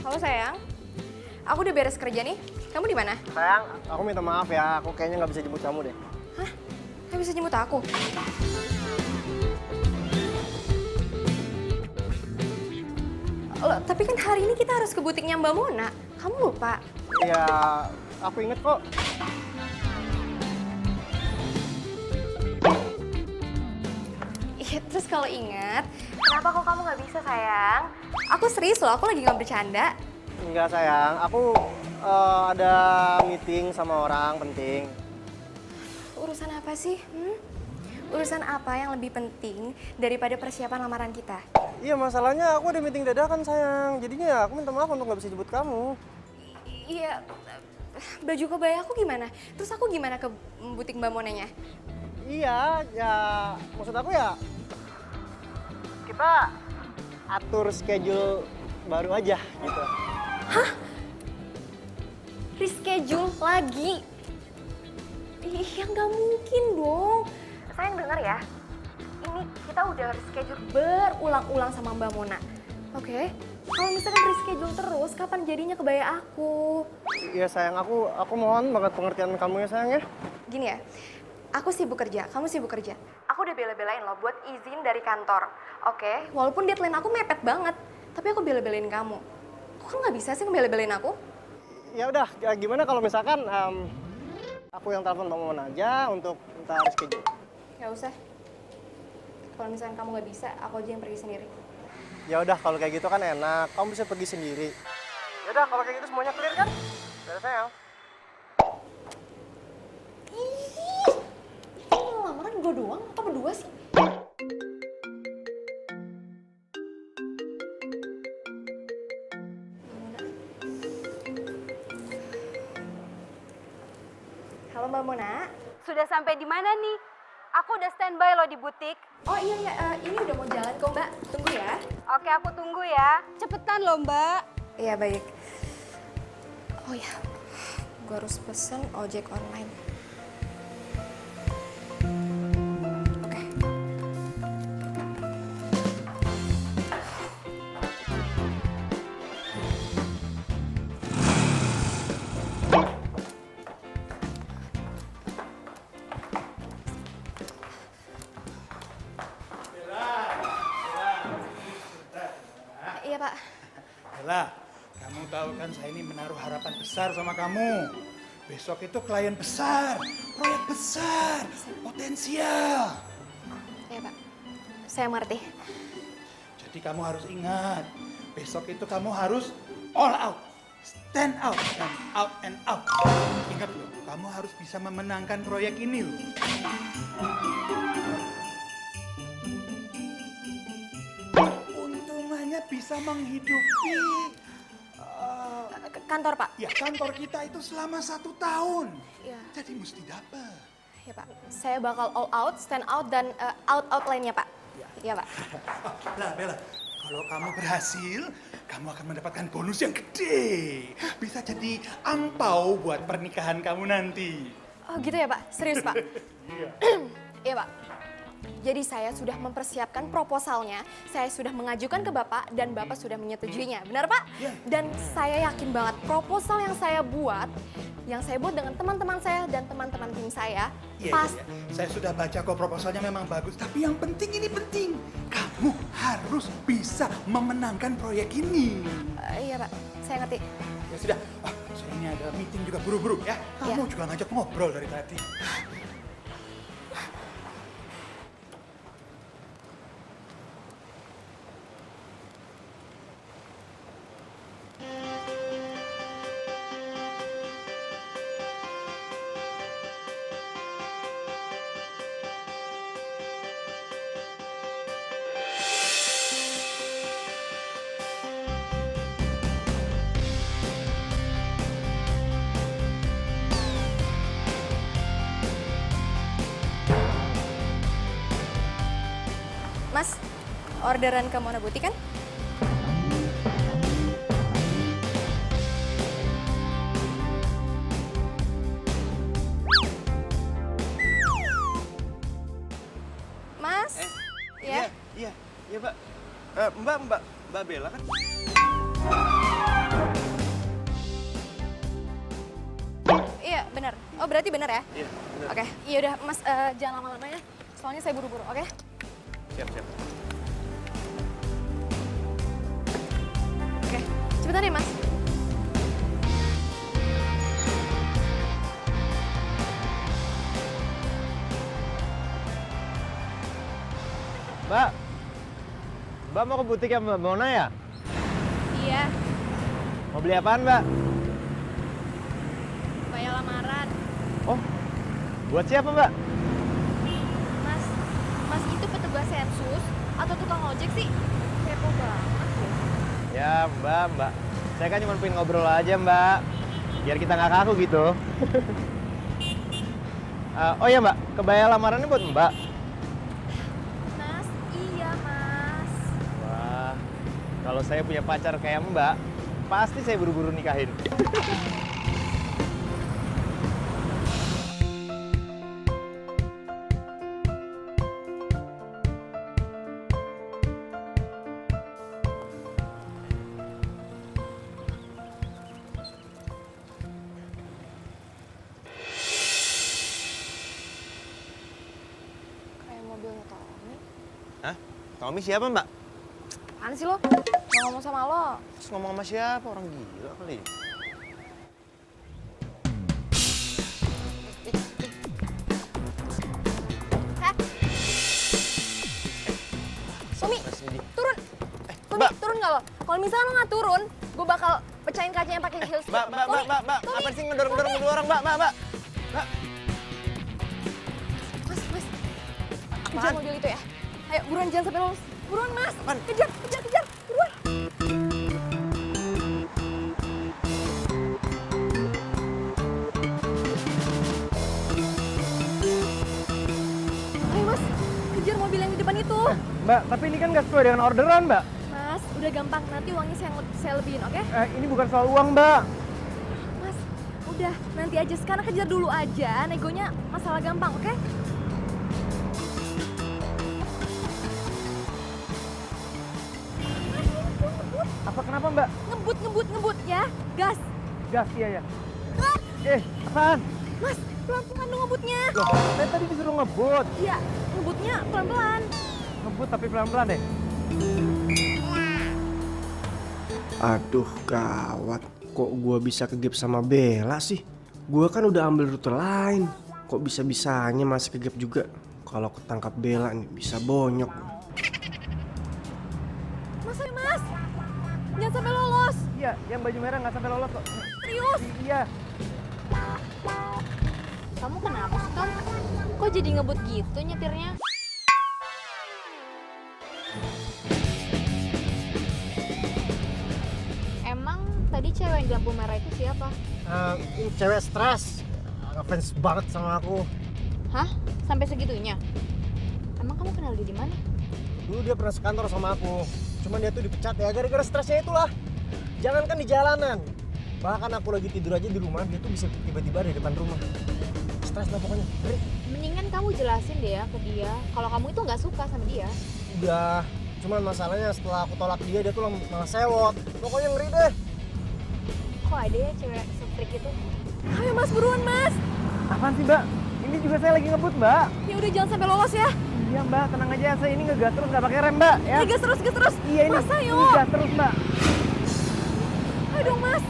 Halo sayang, aku udah beres kerja nih. Kamu di mana? Sayang, aku minta maaf ya. Aku kayaknya nggak bisa jemput kamu deh. Hah? Nggak bisa jemput aku? Loh, tapi kan hari ini kita harus ke butiknya Mbak Mona. Kamu lupa? Ya, aku inget kok. Iya, terus kalau ingat, kenapa kok kamu nggak bisa sayang? Aku serius loh, aku lagi nggak bercanda. Enggak sayang, aku ada meeting sama orang penting. Urusan apa sih? Urusan apa yang lebih penting daripada persiapan lamaran kita? Iya, masalahnya aku ada meeting dadakan sayang. Jadinya ya aku minta maaf untuk nggak bisa jemput kamu. Iya, baju kebaya aku gimana? Terus aku gimana ke butik Mbak Monanya? Iya, ya maksud aku ya kita atur schedule baru aja gitu. Reschedule lagi? Iya, nggak mungkin dong. Sayang denger ya, ini kita udah reschedule berulang-ulang sama Mbak Mona. Oke? Kalau misalkan reschedule terus, kapan jadinya kebaya aku? Iya sayang, aku mohon banget pengertian kamu ya sayang ya. Gini ya, aku sibuk kerja, kamu sibuk kerja. Aku udah bela-belain loh buat izin dari kantor. Oke? Walaupun deadline aku mepet banget, tapi aku bela-belain kamu. Kok nggak bisa sih ngebela-belain aku? Ya udah, ya gimana kalau misalkan aku yang telepon Bang Mona aja untuk minta reschedule. Nggak usah. Kalau misalkan kamu nggak bisa, aku aja yang pergi sendiri. Ya udah kalau kayak gitu kan enak, kamu bisa pergi sendiri. Ya udah kalau kayak gitu semuanya clear kan? Udah sayang. Ih, ini lamaran gue doang atau berdua sih? Halo Mbak Mona. Sudah sampai di mana nih? Aku udah standby loh di butik. Oh iya, ini udah mau jalan kok Mbak. Tunggu ya. Oke, aku tunggu ya. Cepetan loh, Mbak. Iya baik. Oh ya, gue harus pesen ojek online. Oke. Iya Pak. Bella, kamu tahu kan saya ini menaruh harapan besar sama kamu. Besok itu klien besar, proyek besar, potensial. Iya Pak. Saya mengerti. Jadi kamu harus ingat, besok itu kamu harus all out, stand out, dan out and out. Ingat loh, kamu harus bisa memenangkan proyek ini loh. Untungannya bisa menghidupi Kantor Pak. ya kantor kita itu selama 1 tahun. Iya. Jadi mesti dapat. Iya Pak. Saya bakal all out, stand out, dan out lainnya Pak. Iya Pak. Lah Bella, kalau kamu berhasil, kamu akan mendapatkan bonus yang gede. Bisa jadi angpau buat pernikahan kamu nanti. Oh gitu ya Pak? Serius Pak? Iya. Iya Pak. Jadi saya sudah mempersiapkan proposalnya, saya sudah mengajukan ke Bapak, dan Bapak sudah menyetujuinya. Benar Pak? Iya. Dan saya yakin banget proposal yang saya buat dengan teman-teman saya dan teman-teman tim saya, Iya, pas... iya, iya. Saya sudah baca kok proposalnya memang bagus. Tapi yang penting ini penting. Kamu harus bisa memenangkan proyek ini. Iya Pak, saya ngerti. Ya sudah, saya ini ada meeting juga buru-buru ya. Kamu Iya. juga ngajak ngobrol dari tadi. Mas, orderan ke Mona Butik kan? Mas? Ya? Iya, Mbak. Mbak Bella kan? benar. Oh, berarti benar ya? Iya, bener. Oke, iya udah Mas, jangan lama-lama ya. Soalnya saya buru-buru, oke? Siap, siap. Oke, cepetan ya Mas. Mbak, Mbak mau ke butik ya Mbak Mona ya? Iya, Mau beli apaan Mbak? bayar lamaran. Oh, buat siapa Mbak? Mas, Mas itu petugas sensus atau tukang ojek sih? Kepo banget ya. Ya Mbak. Saya kan cuma pengen ngobrol aja Mbak. Biar kita nggak kaku gitu. Oh iya Mbak, kebaya lamarannya buat Mbak. Mas, iya Mas. Wah, kalau saya punya pacar kayak Mbak, pasti saya buru-buru nikahin. Kayak mobilnya Tommy. Hah? Tommy siapa Mbak? Apaan sih lo? Mau ngomong sama lo? Terus ngomong sama siapa? Orang gila kali. Hah? Tommy, Mas Nidi. turun. Tommy, Mbak. turun nggak lo? Kalau misalnya lo nggak turun, gue bakal pecahin kacanya pakai heels. Mbak. Tommy, Apa sih ngedorong-dorong mobil orang Mbak? Mbak. Mas, kejar mobil itu ya. Ayo, buruan jangan sampai lolos. Buruan Mas, Apaan? kejar, buruan. Ayo Mas, kejar mobil yang di depan itu. Mbak, tapi ini kan nggak sesuai dengan orderan Mbak. Mas, udah gampang. Nanti uangnya saya lebihin, oke? Ini bukan soal uang Mbak. Mas, udah nanti aja. Sekarang kejar dulu aja. Negonya masalah gampang, oke? Apa kenapa Mbak? Ngebut ya. Gas. Gas iya ya. Apaan? Mas, pelan-pelan dong ngebutnya. Loh, saya tadi disuruh ngebut. Iya, ngebutnya pelan-pelan. Ngebut tapi pelan-pelan deh. Aduh gawat, kok gua bisa kegep sama Bella sih? Gua kan udah ambil rute lain, kok bisa-bisanya masih kegep juga? Kalau ketangkap Bella nih bisa bonyok. Mas, ayo Mas. Jangan sampai lolos. Iya, yang baju merah nggak sampai lolos kok. Serius. Iya. Kamu kenapa sih, Tom? Kok jadi ngebut gitu nyetirnya? Emang tadi cewek yang di lampu merah itu siapa? Ini cewek stres. Ngefans banget sama aku. Hah? Sampai segitunya? Emang kamu kenal dia di mana? Dulu dia pernah sekantor sama aku. Cuman dia tuh dipecat ya gara-gara stresnya itulah. Jangankan di jalanan. Bahkan aku lagi tidur aja di rumah, dia tuh bisa tiba-tiba ada di depan rumah. Stres lah pokoknya. Ngeri. Mendingan kamu jelasin deh ya ke dia kalau kamu itu nggak suka sama dia. Udah. Cuman masalahnya setelah aku tolak dia tuh malah sewot. Pokoknya ngeri deh. Kok ada ya cewek se-freak itu? Ayo Mas, buruan Mas. Apaan sih Mbak? Ini juga saya lagi ngebut Mbak. Ya udah jangan sampai lolos ya. Iya Mbak, tenang aja. Saya ini ngegas terus nggak pakai rem Mbak. Ya. Gas terus. Iya ini. Mas, ayo. Ini gas terus Mbak. Ayo dong Mas.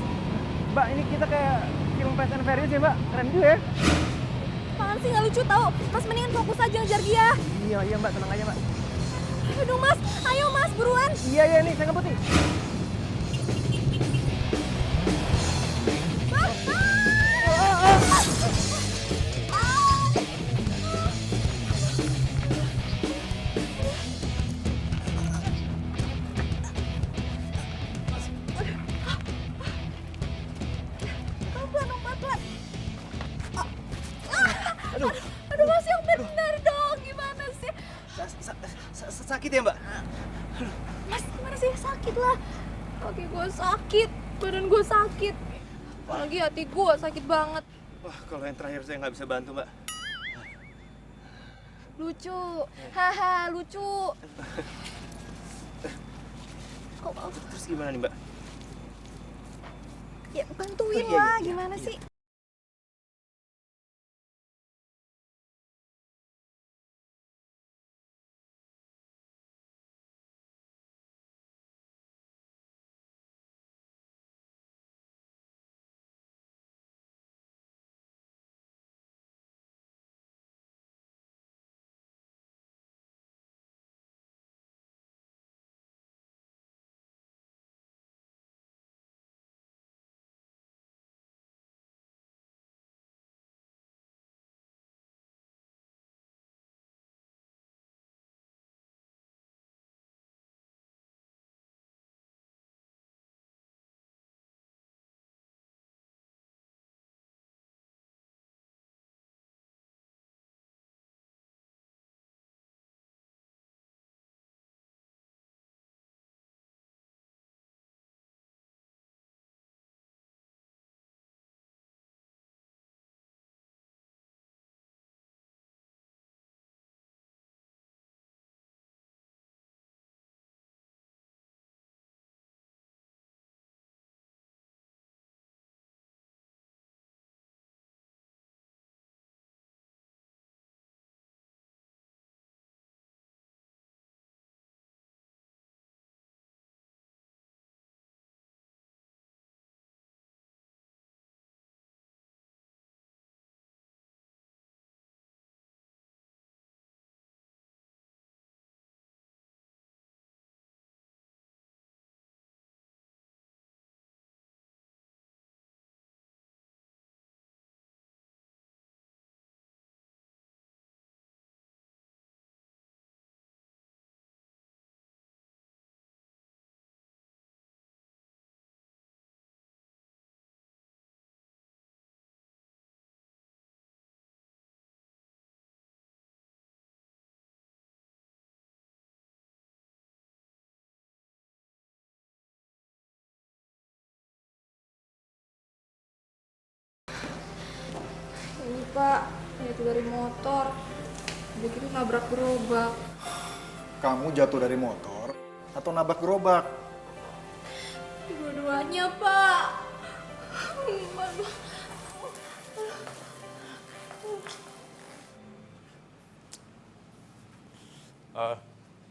Mbak ini kita kayak film Fast and Furious ya Mbak. Keren juga ya. Apaan sih nggak lucu tau. Mas mendingan fokus aja ngejar dia. Iya Mbak, tenang aja Mbak. Ayo dong Mas. Ayo Mas, buruan. Iya nih, saya ngebut nih. Pelan-pelan dong, pelan-pelan. Aduh Mas, yang benar dong. Gimana sih? Sakit ya Mbak? Mas, gimana sih? Sakit lah. Kaki gue sakit, badan gue sakit. Apalagi hati gue sakit banget. Wah, kalau yang terakhir saya nggak bisa bantu Mbak. Lucu, haha lucu. Kok Terus gimana nih Mbak? ya bantuin Oh, iya, lah, iya, gimana iya. sih? Pak. Jatuh dari motor. Udah gitu nabrak gerobak. Kamu jatuh dari motor atau nabrak gerobak? Dua-duanya, Pak.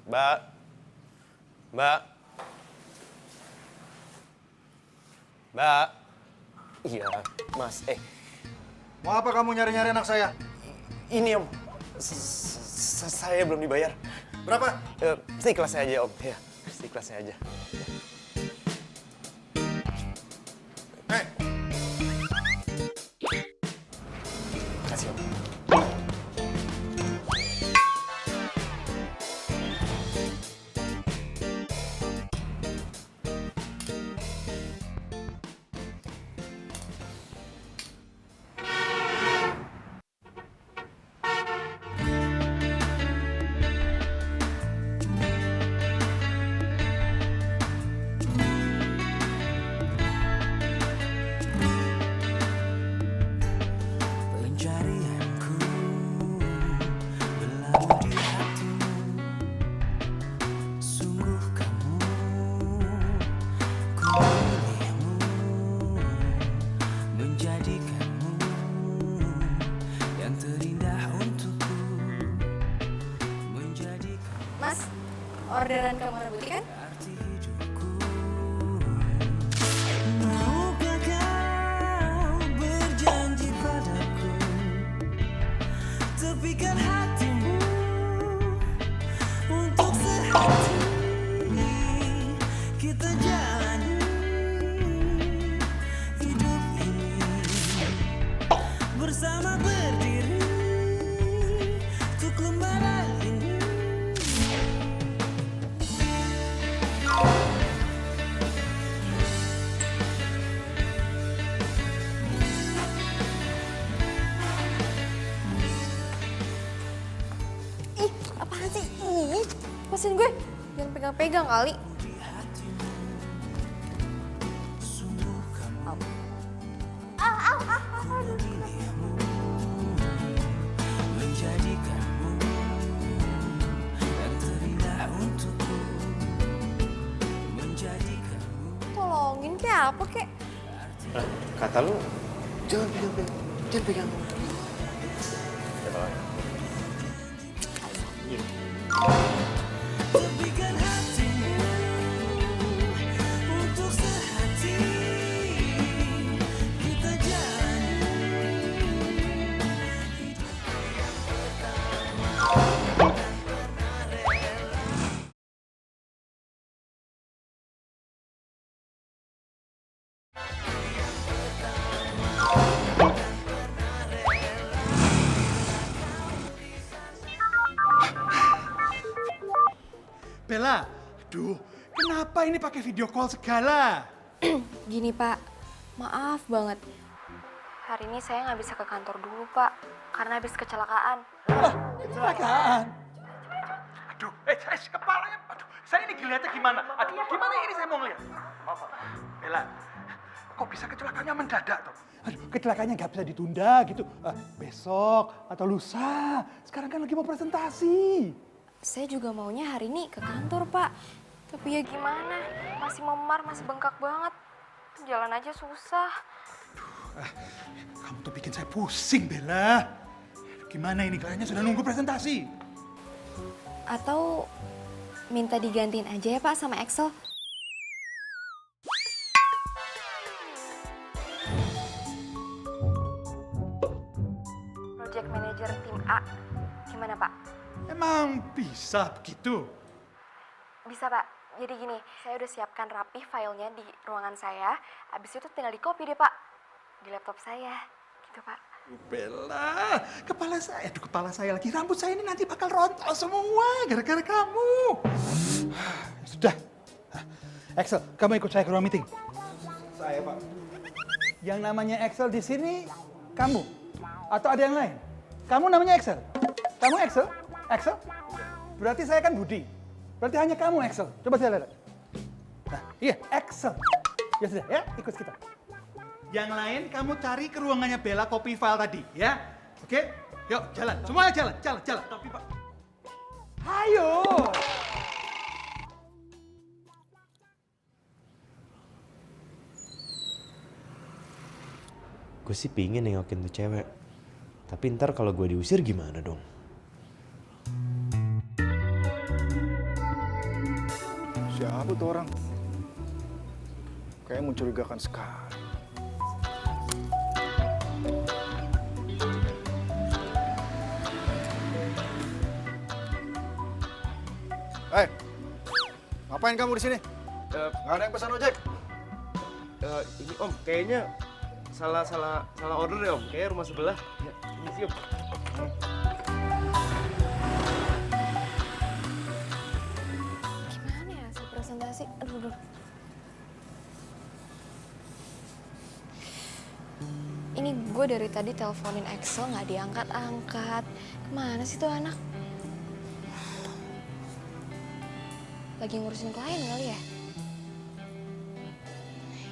Mbak. Mbak. Mbak. Iya, Mas. Mau apa kamu nyari-nyari anak saya? Ini Om. Saya belum dibayar. Berapa? Seikhlas saya aja Om. Ya, seikhlas saya aja. Eh, Kasih Om. Pencarianku berlalu di hatimu. Sungguh kamu, ku memilihmu, menjadikanmu yang terindah untukku, menjadikan Mas, orderan kamar putih kan? arti hidupku. Maukah kau berjanji padaku, tepikan hatimu untuk sehati kita jalani hidup ini bersama berdiri untuk lembaran ini. Ih, apaan sih? Ih, lepasin gue. Jangan pegang-pegang kali. Menjadikanmu yang terindah untukku, menjadikanmu. Tolongin kayak apa kek? Kata lu, jangan pegang. Jangan pegang. Tepikan hatimu untuk sehati kita jalani hidup yang pertama. Bella, aduh, kenapa ini pakai video call segala? Gini Pak, maaf banget. Hari ini saya nggak bisa ke kantor dulu Pak, karena habis kecelakaan. Kecelakaan. Aduh, kepalanya, aduh, saya ini ngeliatnya gimana? Aduh, gimana ini saya mau ngeliat? Bella, kok bisa kecelakaannya mendadak tuh? Aduh, kecelakaannya nggak bisa ditunda gitu. Besok atau lusa, sekarang kan lagi mau presentasi. Saya juga maunya hari ini ke kantor Pak. Tapi ya gimana, masih memar, masih bengkak banget. Jalan aja susah. Kamu tuh bikin saya pusing, Bella. Gimana ini, kayaknya sudah nunggu presentasi. Atau minta digantiin aja ya Pak sama Excel. Project Manager tim A. Gimana Pak? Emang bisa begitu? Bisa Pak. Jadi gini, saya udah siapkan rapi filenya di ruangan saya. Habis itu tinggal di copy deh Pak. Di laptop saya. Gitu Pak. Bella, kepala saya lagi, rambut saya ini nanti bakal rontok semua gara-gara kamu. Sudah. Excel, kamu ikut saya ke ruang meeting. saya Pak. Yang namanya Excel di sini kamu atau ada yang lain? Kamu namanya Excel. Kamu Excel? Excel? Berarti saya kan Budi. Berarti hanya kamu Excel. Coba saya lihat. Nah, iya, Excel. Ya sudah, ya, ikut kita. Yang lain kamu cari ke ruangannya Bella copy file tadi, ya. Oke? Yuk, jalan. Semuanya jalan, jalan. Tapi Pak. Ayo. Gue sih pingin nengokin tuh cewek. Tapi ntar kalau gue diusir gimana dong? Siapa tuh orang? Kayaknya mencurigakan sekali. Hei, ngapain kamu di sini? Nggak ada yang pesan ojek? Ini Om, kayaknya salah order ya Om. Kayaknya rumah sebelah. Ya, ini sih Om. Gimana ya hasil presentasi? Aduh. Ini gue dari tadi teleponin Axel nggak diangkat-angkat. Kemana sih tuh anak? Lagi ngurusin klien kali ya?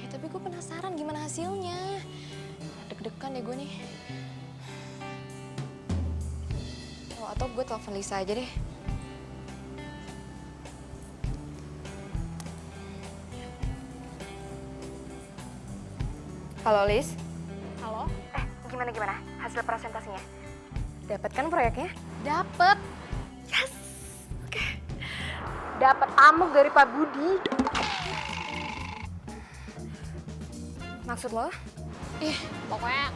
Ya tapi gue penasaran gimana hasilnya. Deg-degan deh gue nih. Oh, atau gue telepon Lisa aja deh. Halo Lis. Halo? Gimana hasil presentasinya? Dapat kan proyeknya? Dapet. Yes. Oke. Dapet amuk dari Pak Budi. Maksud lo? Ih, pokoknya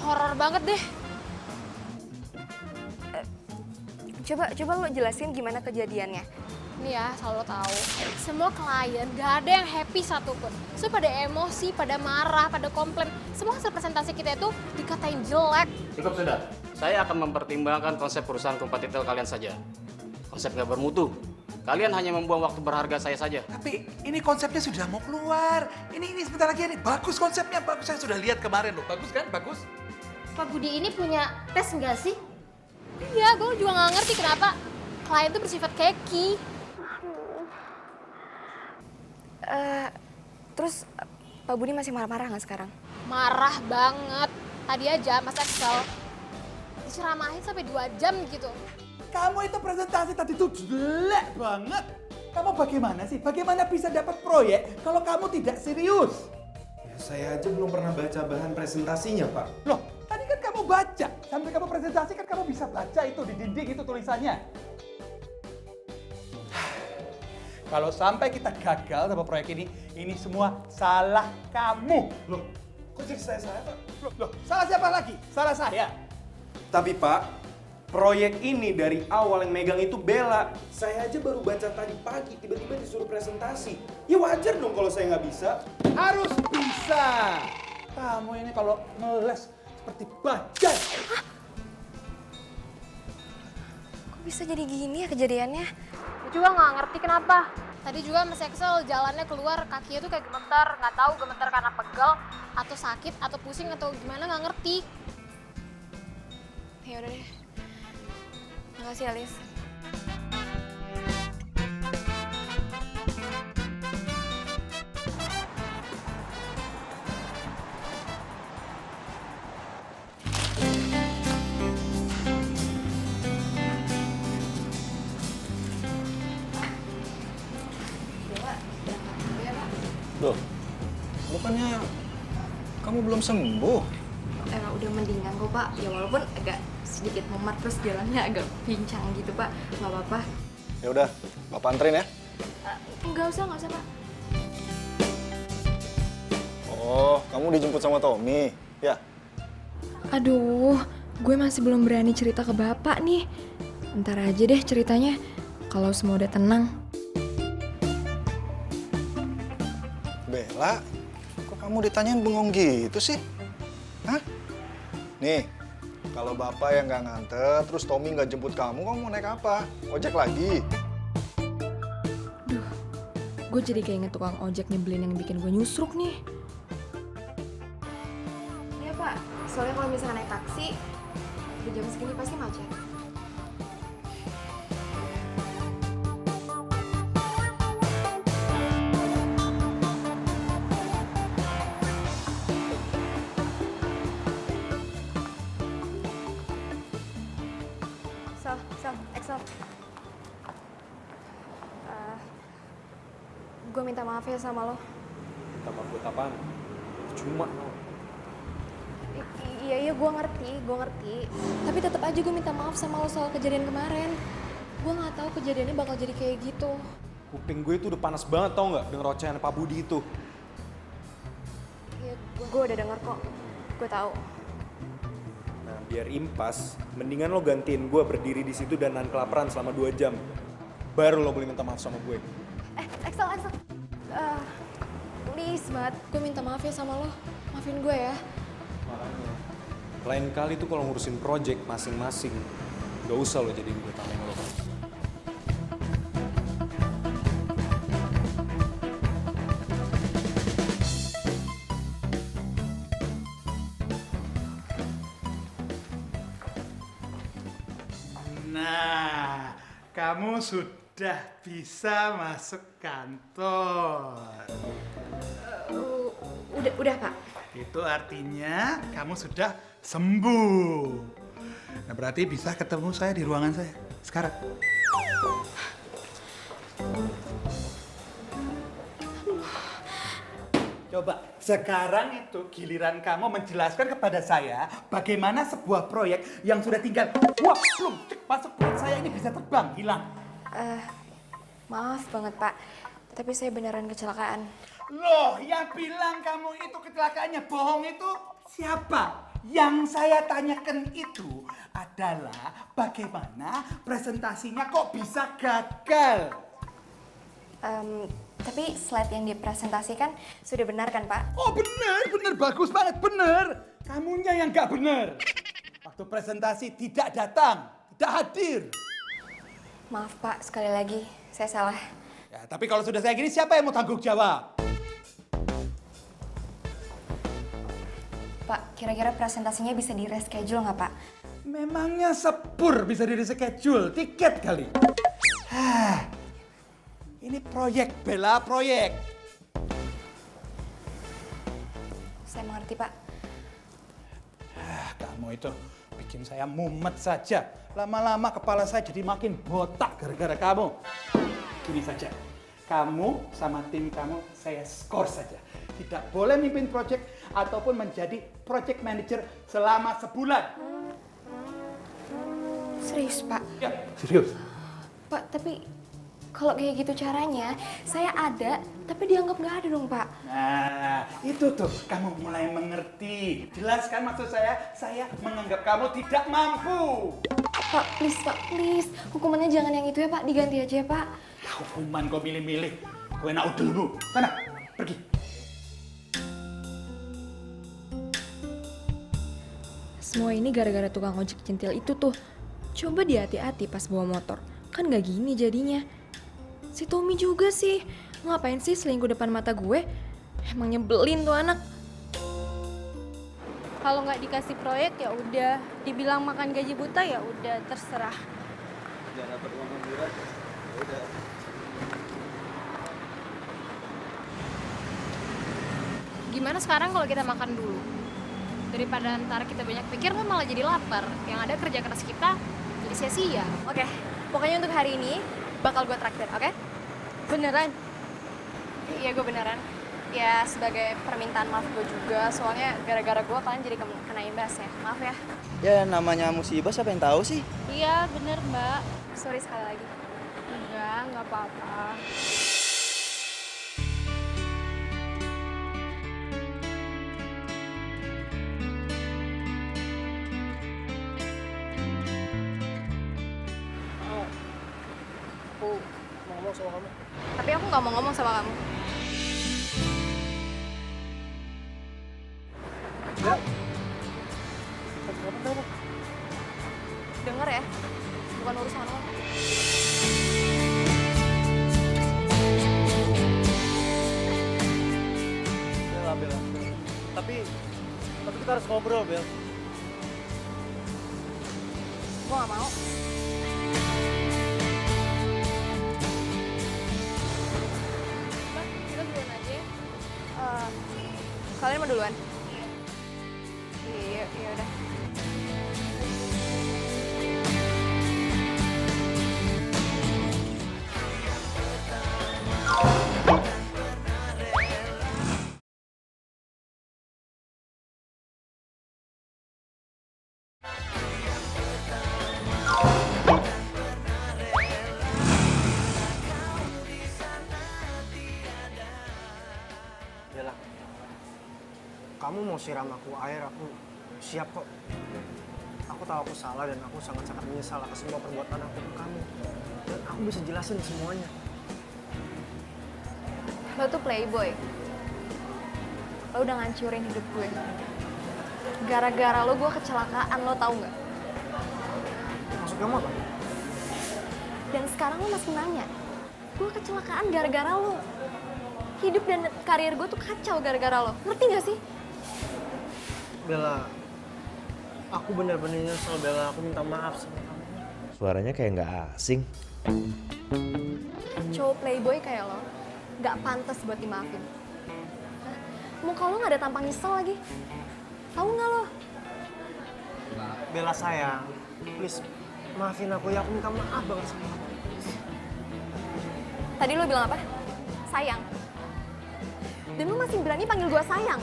horor banget deh. Coba lo jelasin gimana kejadiannya. Nih ya, selalu tahu. Semua klien gak ada yang happy satupun. So pada emosi, pada marah, pada komplain. Semua hasil presentasi kita itu dikatain jelek. Cukup sudah. Saya akan mempertimbangkan konsep perusahaan kompetitor kalian saja. Konsep nggak bermutu. Kalian hanya membuang waktu berharga saya saja. Tapi ini konsepnya sudah mau keluar. Ini sebentar lagi nih. Bagus konsepnya, bagus. Saya sudah lihat kemarin loh. Bagus kan? Bagus. Pak Budi ini punya tes nggak sih? Iya, gue juga nggak ngerti kenapa klien itu bersifat keki. Terus Pak Budi masih marah-marah nggak sekarang? Marah banget. Tadi aja Mas Axel diceramahin sampai 2 jam gitu. Kamu itu presentasi tadi tuh jelek banget. Kamu bagaimana sih? Bagaimana bisa dapat proyek kalau kamu tidak serius? Ya, saya aja belum pernah baca bahan presentasinya Pak. Loh, tadi kan kamu baca. Sampai kamu presentasi kan kamu bisa baca itu di dinding itu tulisannya. Kalau sampai kita gagal sama proyek ini semua salah kamu. Loh, kok jadi saya Pak? Loh, salah siapa lagi? Salah saya. Tapi Pak, proyek ini dari awal yang megang itu Bella. Saya aja baru baca tadi pagi, tiba-tiba disuruh presentasi. Ya wajar dong kalau saya nggak bisa. Harus bisa. Kamu ini kalau ngeles seperti bajai. Kok bisa jadi gini ya kejadiannya? Gue juga nggak ngerti kenapa. Tadi juga Mas Axel jalannya keluar, kakinya tuh kayak gemetar. Nggak tahu gemetar karena pegel, atau sakit, atau pusing, atau gimana nggak ngerti. Ya udah deh. Makasih Alis. Loh, bukannya kamu belum sembuh? Udah mendingan kok Pak. Ya walaupun agak sedikit memar terus jalannya agak pincang gitu Pak. Nggak apa-apa. Ya udah, Bapak anterin ya. Nggak usah Pak. Oh, kamu dijemput sama Tommy, ya? Aduh, gue masih belum berani cerita ke Bapak nih. Ntar aja deh ceritanya kalau semua udah tenang. Bella, kok kamu ditanyain bengong gitu sih? Hah? Nih, kalau Bapak yang nggak nganter, terus Tommy nggak jemput kamu mau naik apa? Ojek lagi? Gue jadi kayak inget tukang ojek nyebelin yang bikin gue nyusruk nih. Iya Pak, soalnya kalau misalnya naik taksi, di jam segini pasti macet. Gue minta maaf ya sama lo. Minta maaf buat apaan? Cuma Iya, gue ngerti. Tapi tetap aja gue minta maaf sama lo soal kejadian kemarin. Gue nggak tahu kejadiannya bakal jadi kayak gitu. kuping gue itu udah panas banget tau nggak denger ocehan Pak Budi itu. Iya, gue udah denger kok. Gue tahu. Nah biar impas, mendingan lo gantiin gue berdiri di situ dan nahan kelaparan selama 2 jam. Baru lo boleh minta maaf sama gue. Axel. Please banget, gue minta maaf ya sama lo. Maafin gue ya. Makanya. Lain kali tuh kalau ngurusin project masing-masing, gak usah lo jadi gue tameng lo. Nah, kamu sudah bisa masuk kantor. Udah Pak. Itu artinya kamu sudah sembuh. Nah, berarti bisa ketemu saya di ruangan saya sekarang. Coba, sekarang itu giliran kamu menjelaskan kepada saya bagaimana sebuah proyek yang sudah tinggal belum masuk proyek saya ini bisa terbang, hilang. Maaf banget Pak, tapi saya beneran kecelakaan. Loh, yang bilang kamu itu kecelakaannya bohong itu siapa? Yang saya tanyakan itu adalah bagaimana presentasinya kok bisa gagal? Tapi slide yang dipresentasikan sudah benar kan Pak? Oh benar, bagus banget, benar. Kamunya yang nggak benar. Waktu presentasi tidak datang, tidak hadir. Maaf Pak, sekali lagi saya salah. Ya, tapi kalau sudah saya gini siapa yang mau tanggung jawab? Pak, kira-kira presentasinya bisa di reschedule nggak Pak? Memangnya sepur bisa di reschedule, tiket kali. Ini proyek, Bella, proyek. Saya mengerti Pak. Kamu itu bikin saya mumet saja. Lama-lama kepala saya jadi makin botak gara-gara kamu. Gini saja, kamu sama tim kamu saya skor saja. Tidak boleh mimpin proyek ataupun menjadi project manager selama sebulan. Serius Pak? Ya, serius. Pak, tapi kalau kayak gitu caranya, saya ada, tapi dianggap nggak ada dong Pak. Nah, itu tuh kamu mulai mengerti. Jelaskan maksud saya menganggap kamu tidak mampu. Pak, please. Hukumannya jangan yang itu ya Pak, diganti aja ya Pak. Hukuman kau milih-milih. Kau enak udelmu. Sana, pergi. Semua ini gara-gara tukang ojek centil itu tuh. Coba dia hati-hati pas bawa motor. Kan nggak gini jadinya. Si Tommy juga sih. Ngapain sih selingkuh depan mata gue? Emang nyebelin tuh anak. Kalau nggak dikasih proyek ya udah, dibilang makan gaji buta ya udah terserah. Jangan dapat uang murah, udah. Gimana sekarang kalau kita makan dulu? Daripada ntar kita banyak pikir kan malah jadi lapar. Yang ada kerja keras kita jadi sia-sia. Oke, pokoknya untuk hari ini bakal gue traktir, oke? Beneran? Iya, gue beneran. Ya, sebagai permintaan maaf gue juga, soalnya gara-gara gue kalian jadi kena imbas ya. Maaf ya. Ya namanya musibah siapa yang tahu sih? Iya bener mbak. Sorry sekali lagi. Nggak apa-apa. Aku mau ngomong sama kamu. Tapi aku nggak mau ngomong sama kamu. Dengar ya, bukan urusan lo. Bella, Bella. Tapi kita harus ngobrol, Bel. Gue nggak mau. Mbak, kita duluan aja ya. Kalian mau duluan? Iya udah. kamu mau siram aku air, aku siap kok. Aku tahu aku salah dan aku sangat-sangat menyesal atas semua perbuatan aku ke kamu. Dan aku bisa jelasin semuanya. Lo tuh playboy. Lo udah ngancurin hidup gue. Gara-gara lo gue kecelakaan, lo tau nggak? Maksud kamu apa? Dan sekarang lo masih nanya, gue kecelakaan gara-gara lo. Hidup dan karir gue tuh kacau gara-gara lo. Ngerti gak sih? Bella, aku benar-benar nyesel Bella. Aku minta maaf sama kamu. Suaranya kayak nggak asing. Cowok playboy kayak lo gak pantas buat dimaafin. Hah? Muka lo gak ada tampang nyesel lagi. Tahu nggak lo? Bella sayang, please maafin aku ya. Aku minta maaf banget sama kamu. Tadi lo bilang apa? Sayang. Dan lo masih berani panggil gue sayang.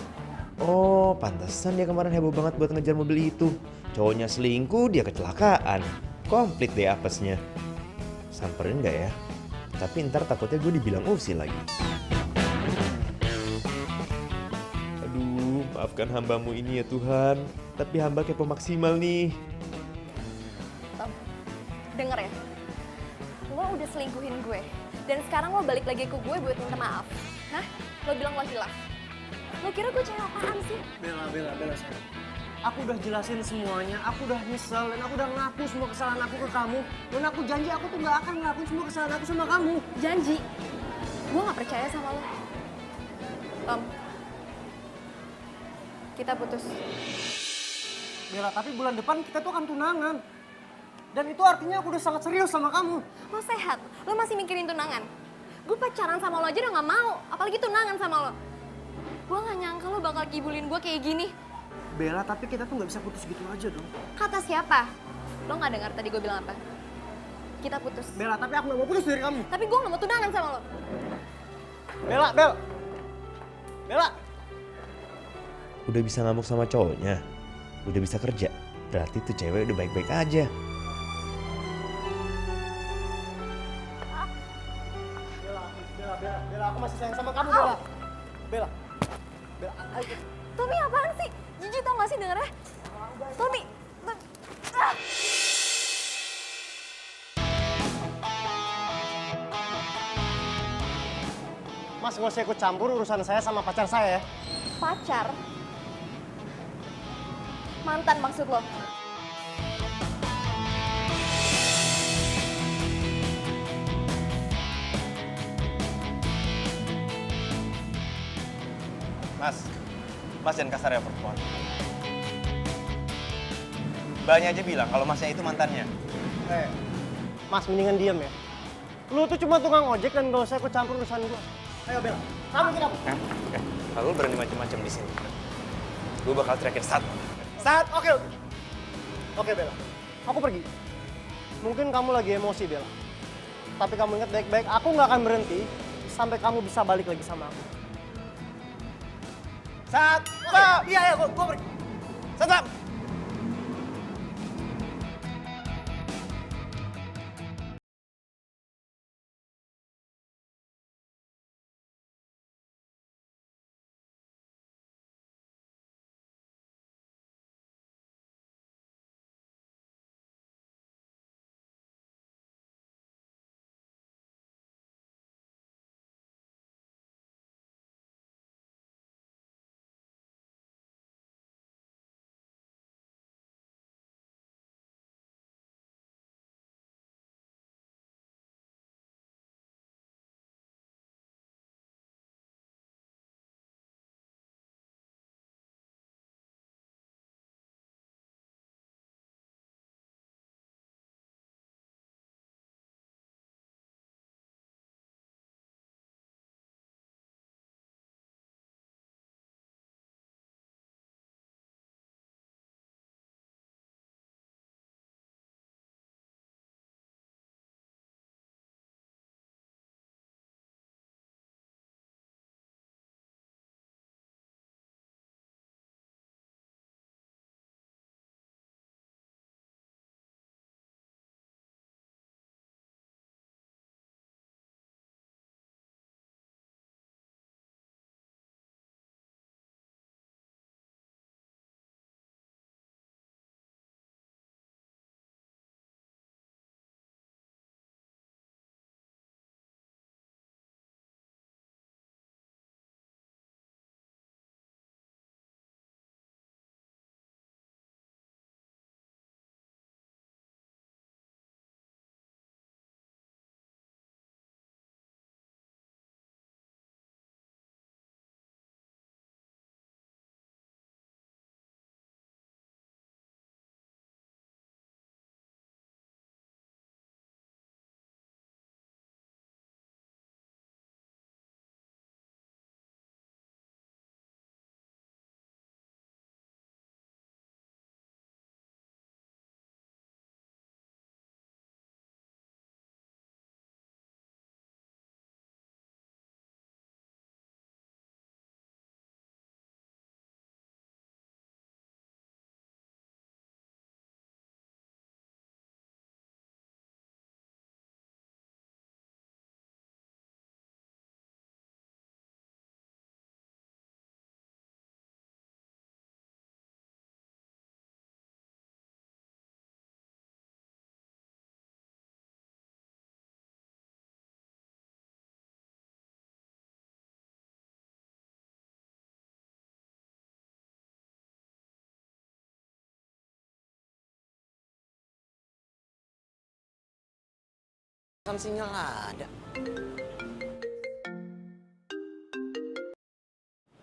Oh, pantesan dia kemarin heboh banget buat ngejar mobil itu. Cowoknya selingkuh, dia kecelakaan. Komplit deh apesnya. Samperin nggak ya? Tapi ntar takutnya gue dibilang usil lagi. Aduh, maafkan hambamu ini ya Tuhan. Tapi hamba kepo maksimal nih. Tom, denger ya. Lo udah selingkuhin gue. Dan sekarang lo balik lagi ke gue buat minta maaf. Hah? Lo bilang lo hilaf. Lo kira gue cewek apaan sih? Bella sayang. Aku udah jelasin semuanya, aku udah nyesel dan aku udah ngaku semua kesalahan aku ke kamu. Dan aku janji aku tuh gak akan ngelakuin semua kesalahan aku sama kamu. Janji. Gue gak percaya sama lo. Tom, kita putus. Bella, tapi bulan depan kita tuh akan tunangan. Dan itu artinya aku udah sangat serius sama kamu. Lo sehat, lo masih mikirin tunangan. Gue pacaran sama lo aja udah gak mau, apalagi tunangan sama lo. Gue gak nyangka lo bakal kibulin gue kayak gini. Bella, tapi kita tuh gak bisa putus gitu aja dong. Kata siapa? Lo gak dengar tadi gue bilang apa? Kita putus. Bella, tapi aku gak mau putus dari kamu. Tapi gue gak mau tunangan sama lo. Bella! Udah bisa ngamuk sama cowoknya. Udah bisa kerja. Berarti tuh cewek udah baik-baik aja. Bella, aku masih sayang sama kamu, Bella. Bella, ayo. Tommy apaan sih? Jijik tau gak sih dengernya? Tommy. Ah! Mas, gak usah ikut campur urusan saya sama pacar saya ya. Pacar? Mantan maksud lo? Mas jangan kasar ya perempuan. Mbaknya aja bilang kalau masnya itu mantannya. Mas, mendingan diam ya. Lu tuh cuma tukang ojek dan gak usah ikut campur urusan gua. Ayo Bella, kamu tidak. Kalau lu berani macam-macam di sini, gue bakal teriakin Sat. Oke. Oke Bella, aku pergi. Mungkin kamu lagi emosi Bella. Tapi kamu ingat baik-baik, aku nggak akan berhenti sampai kamu bisa balik lagi sama aku. Iya, gua pergi. Sat. Kan sinyal ada.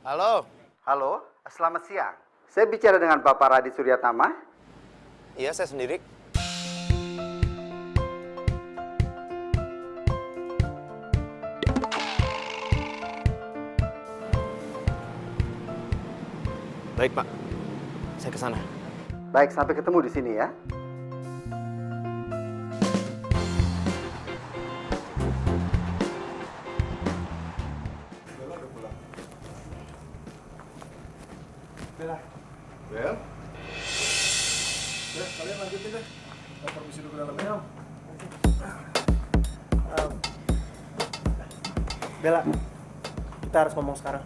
Halo. Halo, selamat siang. Saya bicara dengan Bapak Radit Suryatama. Iya, saya sendiri. Baik, Pak. Saya ke sana. Baik, sampai ketemu di sini ya. Bella. Bel? Ya, kalian lanjutin deh. Kita permisi dulu ke dalam ya, Om. Bella, kita harus ngomong sekarang.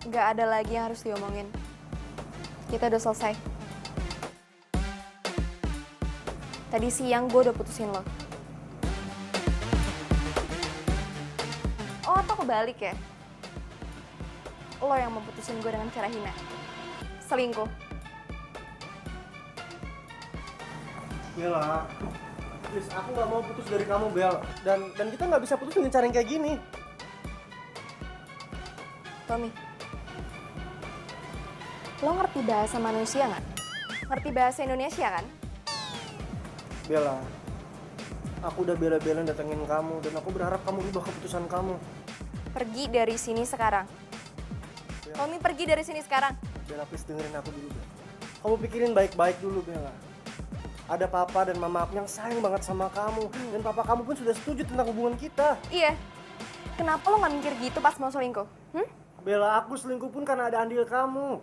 Nggak ada lagi yang harus diomongin. Kita udah selesai. Tadi siang gue udah putusin lo. Oh, atau kebalik ya? Lo yang memutusin gue dengan cara hina. Selingkuh. Bella, please, aku nggak mau putus dari kamu, Bel. Dan kita nggak bisa putus dengan cara yang kayak gini. Tommy, lo ngerti bahasa manusia nggak? Ngerti bahasa Indonesia kan? Bella, aku udah bela-belain datengin kamu dan aku berharap kamu ubah keputusan kamu. Pergi dari sini sekarang. Tommy, pergi dari sini sekarang. Bella, please dengerin aku dulu, Bella. Kamu pikirin baik-baik dulu, Bella. Ada papa dan mama aku yang sayang banget sama kamu. Dan papa kamu pun sudah setuju tentang hubungan kita. Iya. Kenapa lo nggak mikir gitu pas mau selingkuh? Bella, aku selingkuh pun karena ada andil kamu.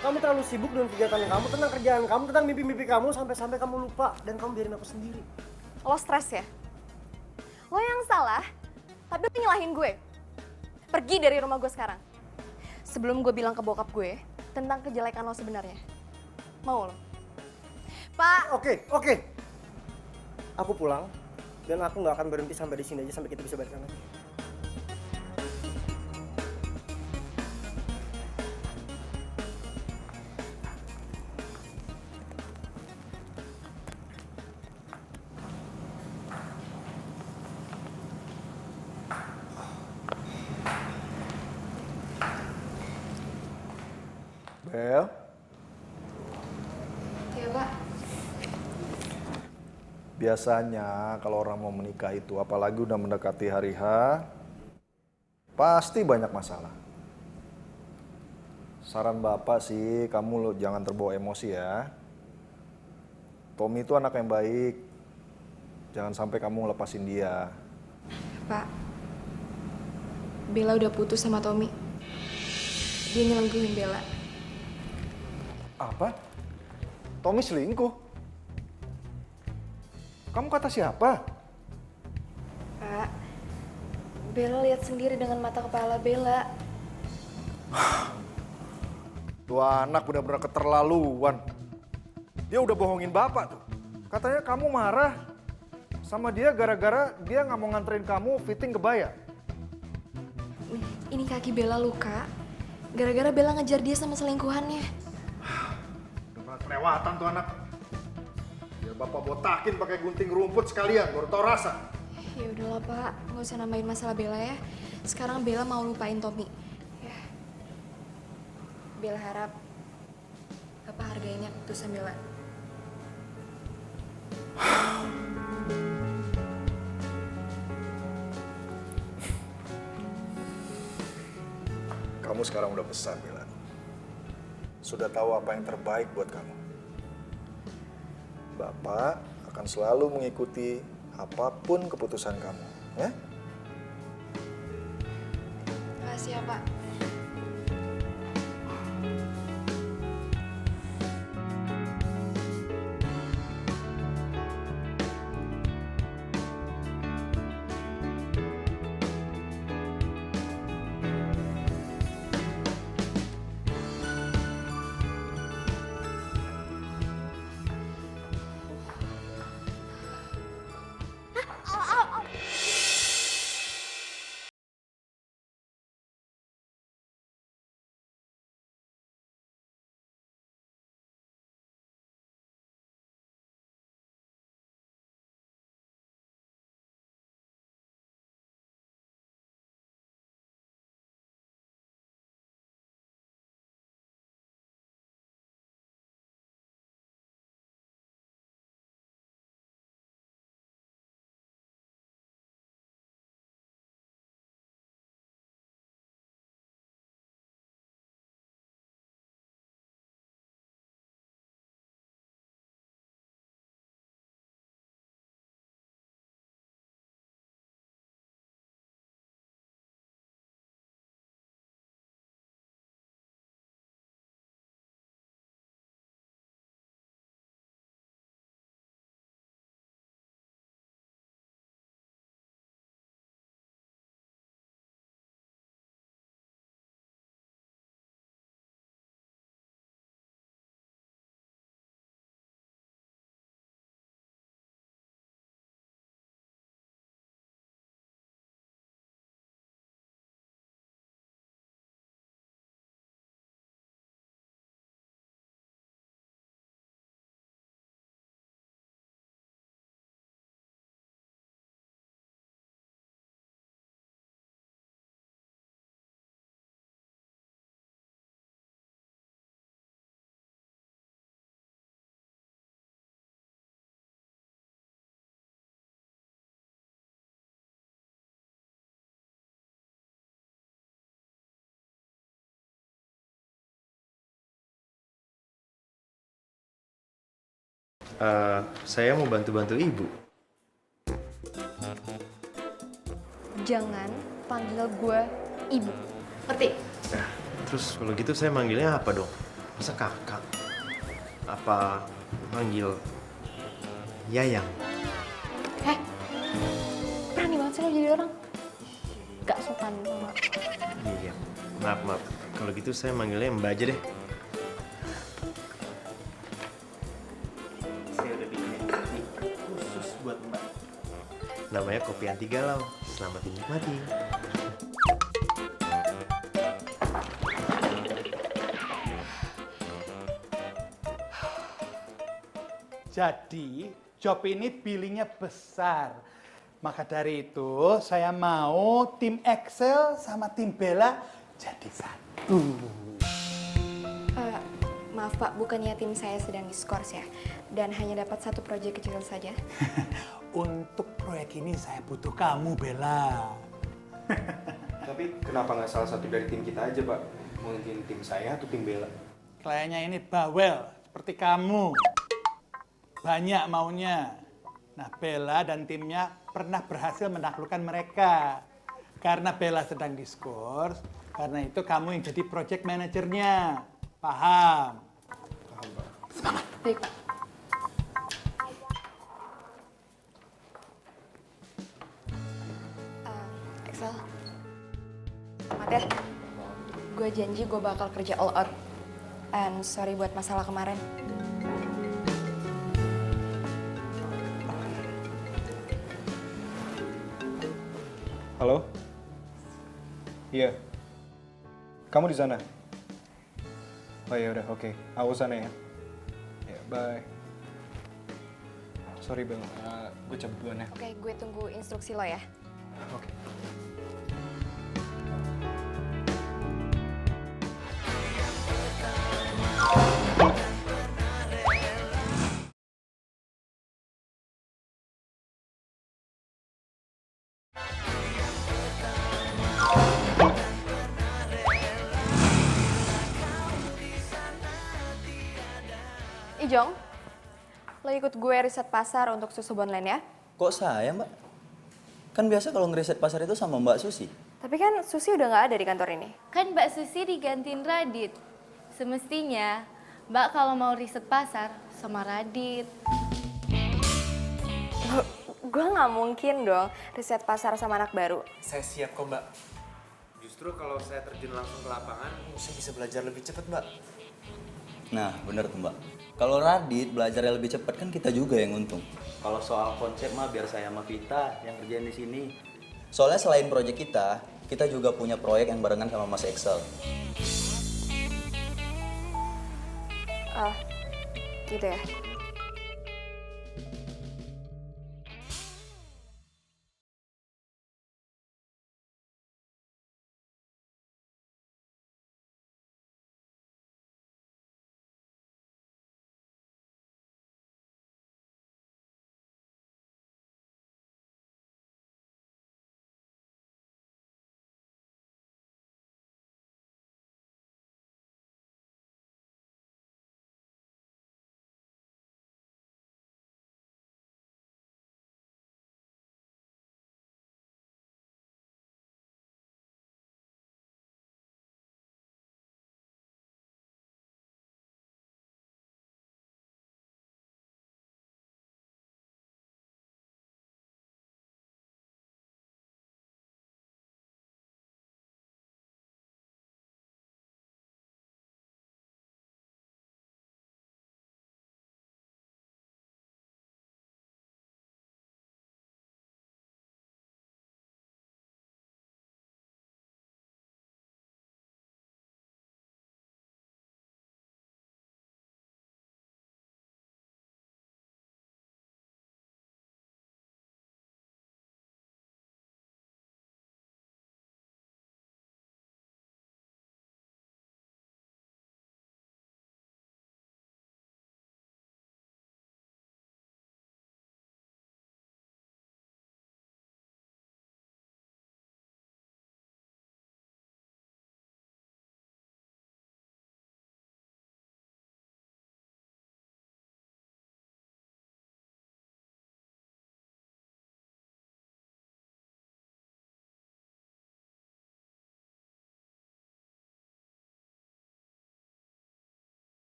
Kamu terlalu sibuk dengan kegiatan kamu, tentang kerjaan kamu, tentang mimpi-mimpi kamu, sampai-sampai kamu lupa. Dan kamu biarin aku sendiri. Lo stres ya? Lo yang salah, tapi lo nyalahin gue. Pergi dari rumah gue sekarang. Sebelum gue bilang ke bokap gue tentang kejelekan lo sebenarnya. Mau lo? Pak! Oke. Aku pulang, dan aku nggak akan berhenti sampai di sini aja sampai kita bisa balikan lagi. Bel? Iya, Pak. Biasanya kalau orang mau menikah itu, apalagi udah mendekati hari H, pasti banyak masalah. Saran Bapak sih, kamu lo jangan terbawa emosi ya. Tommy itu anak yang baik. Jangan sampai kamu lepasin dia. Pak, Bella udah putus sama Tommy. Dia nyelingkuhin Bella. Apa? Tommy selingkuh? Kamu kata siapa? Pak, Bella lihat sendiri dengan mata kepala Bella. Tuh anak benar-benar keterlaluan. Dia udah bohongin Bapak tuh. Katanya kamu marah sama dia gara-gara dia nggak mau nganterin kamu fitting kebaya. Ini kaki Bella luka. Gara-gara Bella ngejar dia sama selingkuhannya. Udah kelewatan tuh anak. Biar Bapak botakin pakai gunting rumput sekalian, baru tau rasa. Ya udahlah Pak, nggak usah nambahin masalah Bella ya. Sekarang Bella mau lupain Tommy. Ya. Bella harap Bapak hargainnya keputusan Bella. Kamu sekarang udah besar, Bella. Sudah tahu apa yang terbaik buat kamu. Bapak akan selalu mengikuti apapun keputusan kamu, ya? Makasih ya Pak. Saya mau bantu-bantu ibu. Jangan panggil gue ibu. Ngerti? Nah, terus kalau gitu saya manggilnya apa dong? Masa kakak? Apa manggil Yayang? Heh, berani banget sih lo jadi orang. Gak sopan sama. Iya, maaf. Kalau gitu saya manggilnya Mbak aja deh. Saya udah bikin kopi khusus buat Mbak. Namanya kopi anti galau. Selamat menikmati. Jadi, job ini billingnya besar. Maka dari itu, saya mau tim Excel sama tim Bella jadi satu. Maaf Pak, bukannya tim saya sedang diskors ya, dan hanya dapat satu proyek kecil saja. Untuk proyek ini saya butuh kamu, Bella. Tapi kenapa nggak salah satu dari tim kita aja, Pak? Mungkin tim saya atau tim Bella? Kliennya ini bawel, seperti kamu. Banyak maunya. Nah, Bella dan timnya pernah berhasil menaklukkan mereka. Karena Bella sedang diskors, karena itu kamu yang jadi project manajernya. Paham? Paham, Pak. Semangat. Baik Pak. Excel. Selamat ya. Gue janji gue bakal kerja all out. And sorry buat masalah kemarin. Halo? Iya. Kamu di sana? Oh ya udah, oke. Aku sana ya. Ya, bye. Sorry Bel, gue cabut duluan ya. Oke, gue tunggu instruksi lo ya. Oke. Ijong, lo ikut gue riset pasar untuk susu Bonland ya. Kok saya, Mbak? Kan biasa kalau ngeriset pasar itu sama Mbak Susi. Tapi kan Susi udah nggak ada di kantor ini. Kan Mbak Susi digantiin Radit. Semestinya Mbak kalau mau riset pasar sama Radit. Gue nggak mungkin dong riset pasar sama anak baru. Saya siap kok, Mbak. Justru kalau saya terjun langsung ke lapangan, saya bisa belajar lebih cepat, Mbak. Nah, bener tuh, Mbak. Kalau Radit belajarnya lebih cepat kan kita juga yang untung. Kalau soal konsep mah biar saya sama Vita yang kerjain di sini. Soalnya selain proyek kita juga punya proyek yang barengan sama Mas Excel. Ah, gitu ya.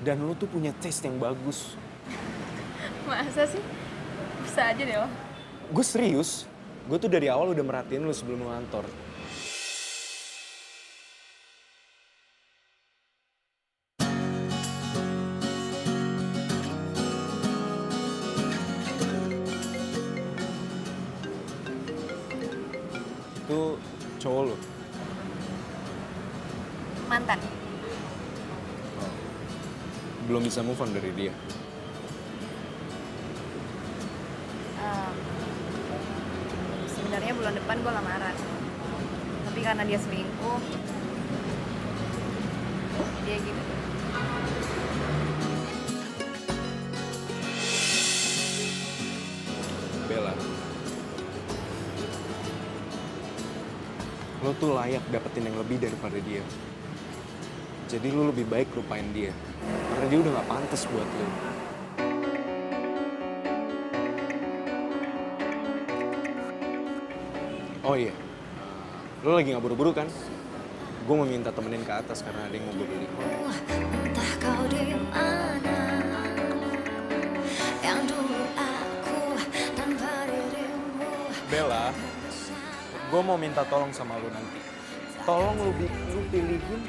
Dan lo tuh punya taste yang bagus. Masa sih? Bisa aja deh lo. Gue serius. Gue tuh dari awal udah merhatiin lo sebelum lo ngantor. Itu cowok lo. Mantan. Belum bisa move on dari dia. Sebenarnya bulan depan gue lamaran. Tapi karena dia selingkuh, dia gitu. Bella, lo tuh layak dapetin yang lebih daripada dia. Jadi lo lebih baik lupain dia. Karena dia udah gak pantas buat lo. Oh iya, lo lagi gak buru-buru kan? Gue mau minta temenin ke atas karena ada yang mau gue beli. Entah kau di mana, yang dulu aku tanpa dirimu. Bella, gue mau minta tolong sama lo nanti. Tolong lo pilihin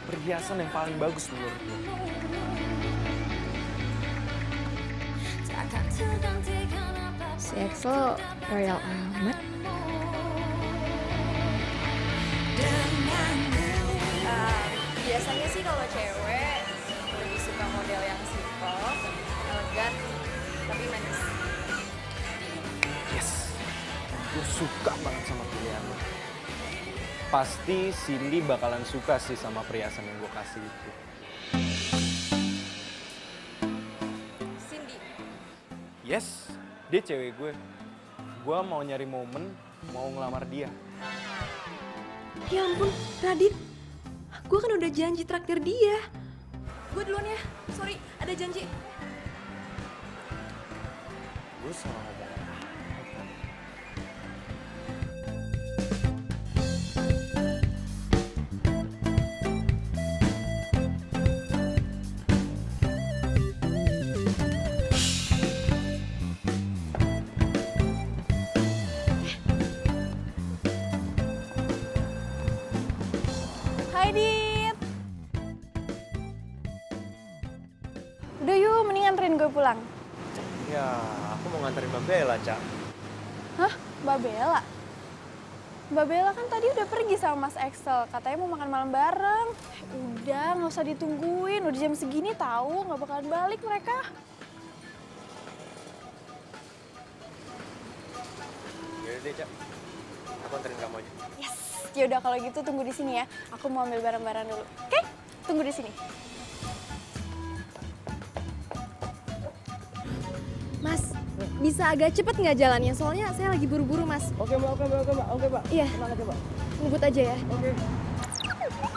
perhiasan yang paling bagus menurut lo. Si Axel royal amat. Biasanya sih kalau cewek lebih suka model yang simple, elegan, tapi manis. Yes, gue suka banget sama pilihan lo. Pasti Cindy bakalan suka sih sama perhiasan yang gue kasih itu. Cindy, Yes, dia cewek gue. Gue mau nyari momen, mau ngelamar dia. ya ampun, Radit. Gue kan udah janji traktir dia. Gue duluan ya, sorry, ada janji. Gue salah ngomong. Hai Dit. Udah yuk, mending anterin gue pulang. Ya, aku mau nganterin Mbak Bella, Cak. Hah? Mbak Bella? Mbak Bella kan tadi udah pergi sama Mas Axel, katanya mau makan malam bareng. Udah, nggak usah ditungguin, udah jam segini tahu, nggak bakalan balik mereka. Yaudah deh, Cak. Aku anterin kamu aja. Yes, yaudah kalau gitu tunggu di sini ya. Aku mau ambil barang-barang dulu. Oke? Tunggu di sini. Mas, bisa agak cepet nggak jalannya? Soalnya saya lagi buru-buru, Mas. Oke mbak, oke mbak. Iya. Tenang aja mbak. Ngebut aja ya. Oke.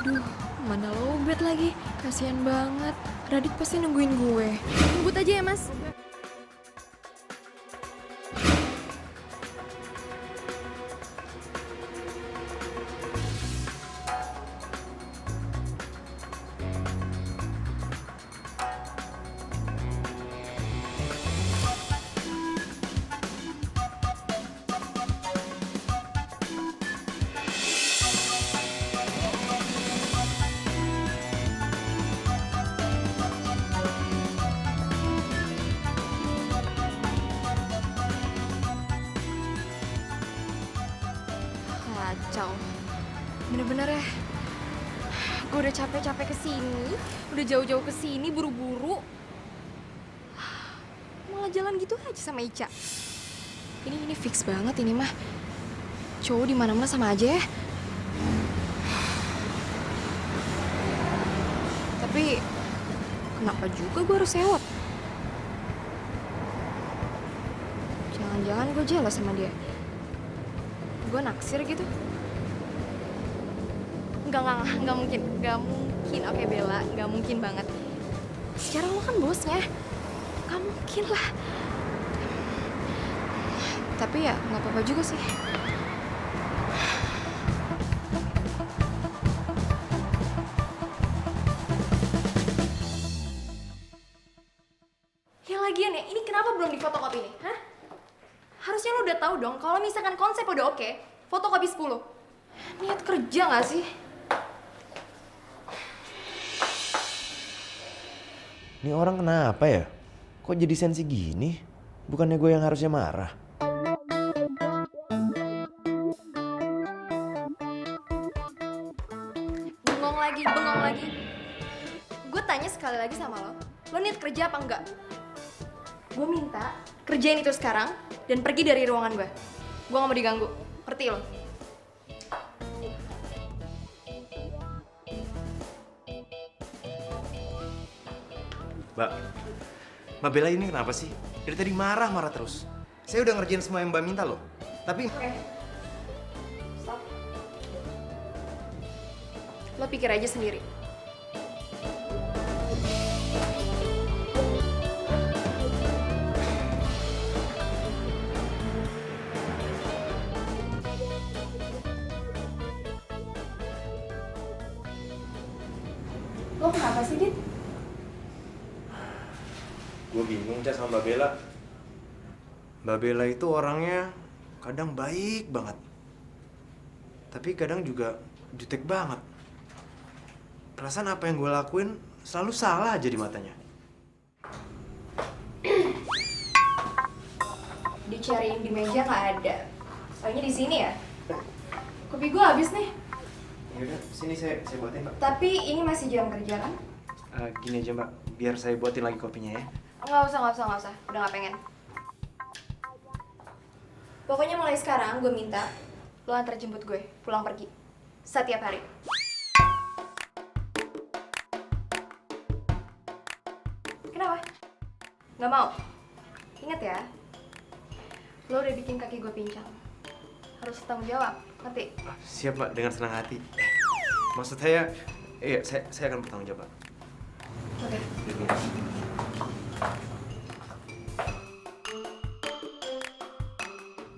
Duh, mana lowbat lagi. Kasian banget. Radit pasti nungguin gue. Ngebut aja ya, Mas. Kacau. Bener-bener ya. Gue udah capek-capek kesini, udah jauh-jauh kesini buru-buru. Malah jalan gitu aja sama Ica. Ini fix banget ini mah. Cowok di mana-mana sama aja ya. Tapi kenapa juga gue harus sewot? Jangan-jangan gue jealous sama dia. Gue naksir gitu. Enggak mungkin. Oke Bella, enggak mungkin banget. Secara lo kan bosnya. Enggak mungkin lah. Tapi ya nggak apa-apa juga sih. Lagian ya, ini kenapa belum difotokopi nih? Hah? Harusnya lo udah tahu dong kalau misalkan konsep udah oke, fotokopi 10. Niat kerja nggak sih? Ini orang kenapa ya? Kok jadi sensi gini? Bukannya gue yang harusnya marah? Bengong lagi. Gue tanya sekali lagi sama lo niat kerja apa enggak? Gue minta kerjain itu sekarang dan pergi dari ruangan gue. Gue gak mau diganggu, ngerti lo? Mbak Bella ini kenapa sih? Dari tadi marah-marah terus. Saya udah ngerjain semua yang Mbak minta loh. Tapi... Oke. Stop. Lo pikir aja sendiri. Lo kenapa sih, Dit? Gue bingung Ca sama Mbak Bella. Mbak Bella itu orangnya kadang baik banget. Tapi kadang juga jutek banget. Perasaan apa yang gue lakuin selalu salah aja di matanya. Dicariin di meja nggak ada. Soalnya di sini ya. Kopi gue habis nih. Yaudah, sini saya buatin Mbak. Tapi ini masih jam kerja kan? Gini aja Mbak, biar saya buatin lagi kopinya ya. Nggak usah. Udah nggak pengen. Pokoknya mulai sekarang gue minta lo antar jemput gue pulang pergi. Setiap hari. Kenapa? Nggak mau? Ingat ya, lo udah bikin kaki gue pincang. Harus tanggung jawab, ngerti? Siap Mbak, dengan senang hati. Maksud saya, iya saya akan bertanggung jawab Mbak. Oke.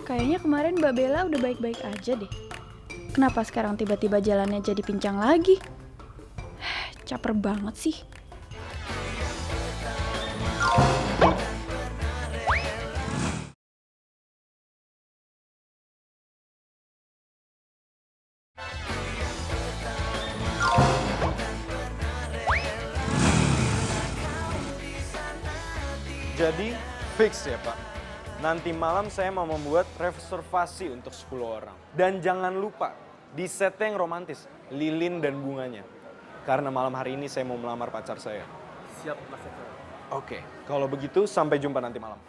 Kayaknya kemarin Mbak Bella udah baik-baik aja deh. Kenapa sekarang tiba-tiba jalannya jadi pincang lagi? Caper banget sih. Jadi fix ya Pak. Nanti malam saya mau membuat reservasi untuk 10 orang. Dan jangan lupa, di setnya yang romantis, lilin dan bunganya. Karena malam hari ini saya mau melamar pacar saya. Siap, Mas Eko. Oke, kalau begitu sampai jumpa nanti malam.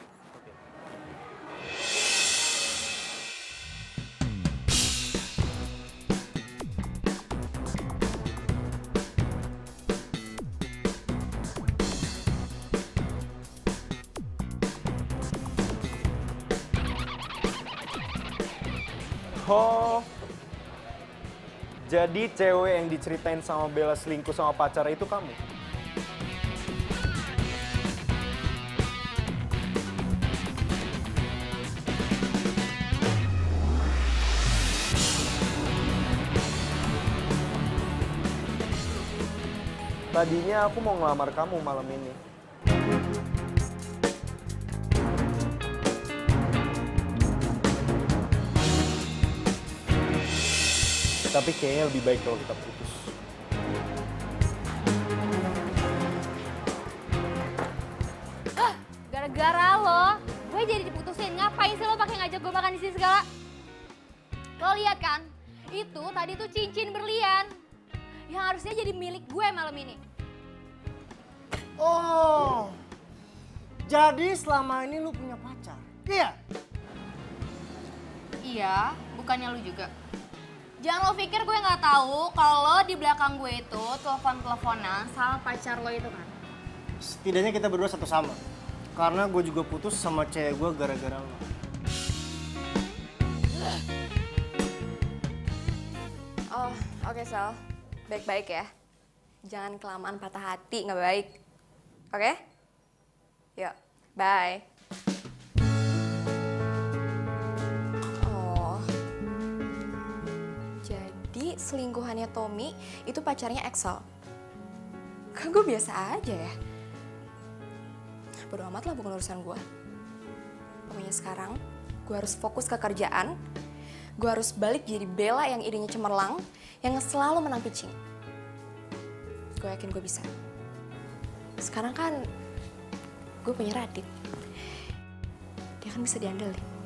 Oh, jadi cewek yang diceritain sama Bella selingkuh sama pacarnya itu kamu? Tadinya aku mau ngelamar kamu malam ini. Tapi kayaknya lebih baik kalau kita putus. Gara-gara lo, gue jadi diputusin. Ngapain sih lo pakai ngajak gue makan di sini segala? Lo lihat kan? Itu tadi tuh cincin berlian yang harusnya jadi milik gue malam ini. Oh, jadi selama ini lu punya pacar? Iya? Iya, bukannya lu juga. Jangan lo pikir gue nggak tahu kalau di belakang gue itu telepon-teleponan sama pacar lo itu kan. Setidaknya kita berdua satu sama. Karena gue juga putus sama cewek gue gara-gara lo. Oh, oke Sal. Baik-baik ya. Jangan kelamaan patah hati, nggak baik. Oke? Yuk, bye. Oh, jadi selingkuhannya Tommy itu pacarnya Axel. Kan gue biasa aja ya. bodo amat lah, bukan urusan gue. Pokoknya sekarang gue harus fokus ke kerjaan. Gue harus balik jadi Bella yang idenya cemerlang, yang selalu menang pitching. Gue yakin gue bisa. Sekarang kan gue punya Radit. Dia kan bisa diandelin.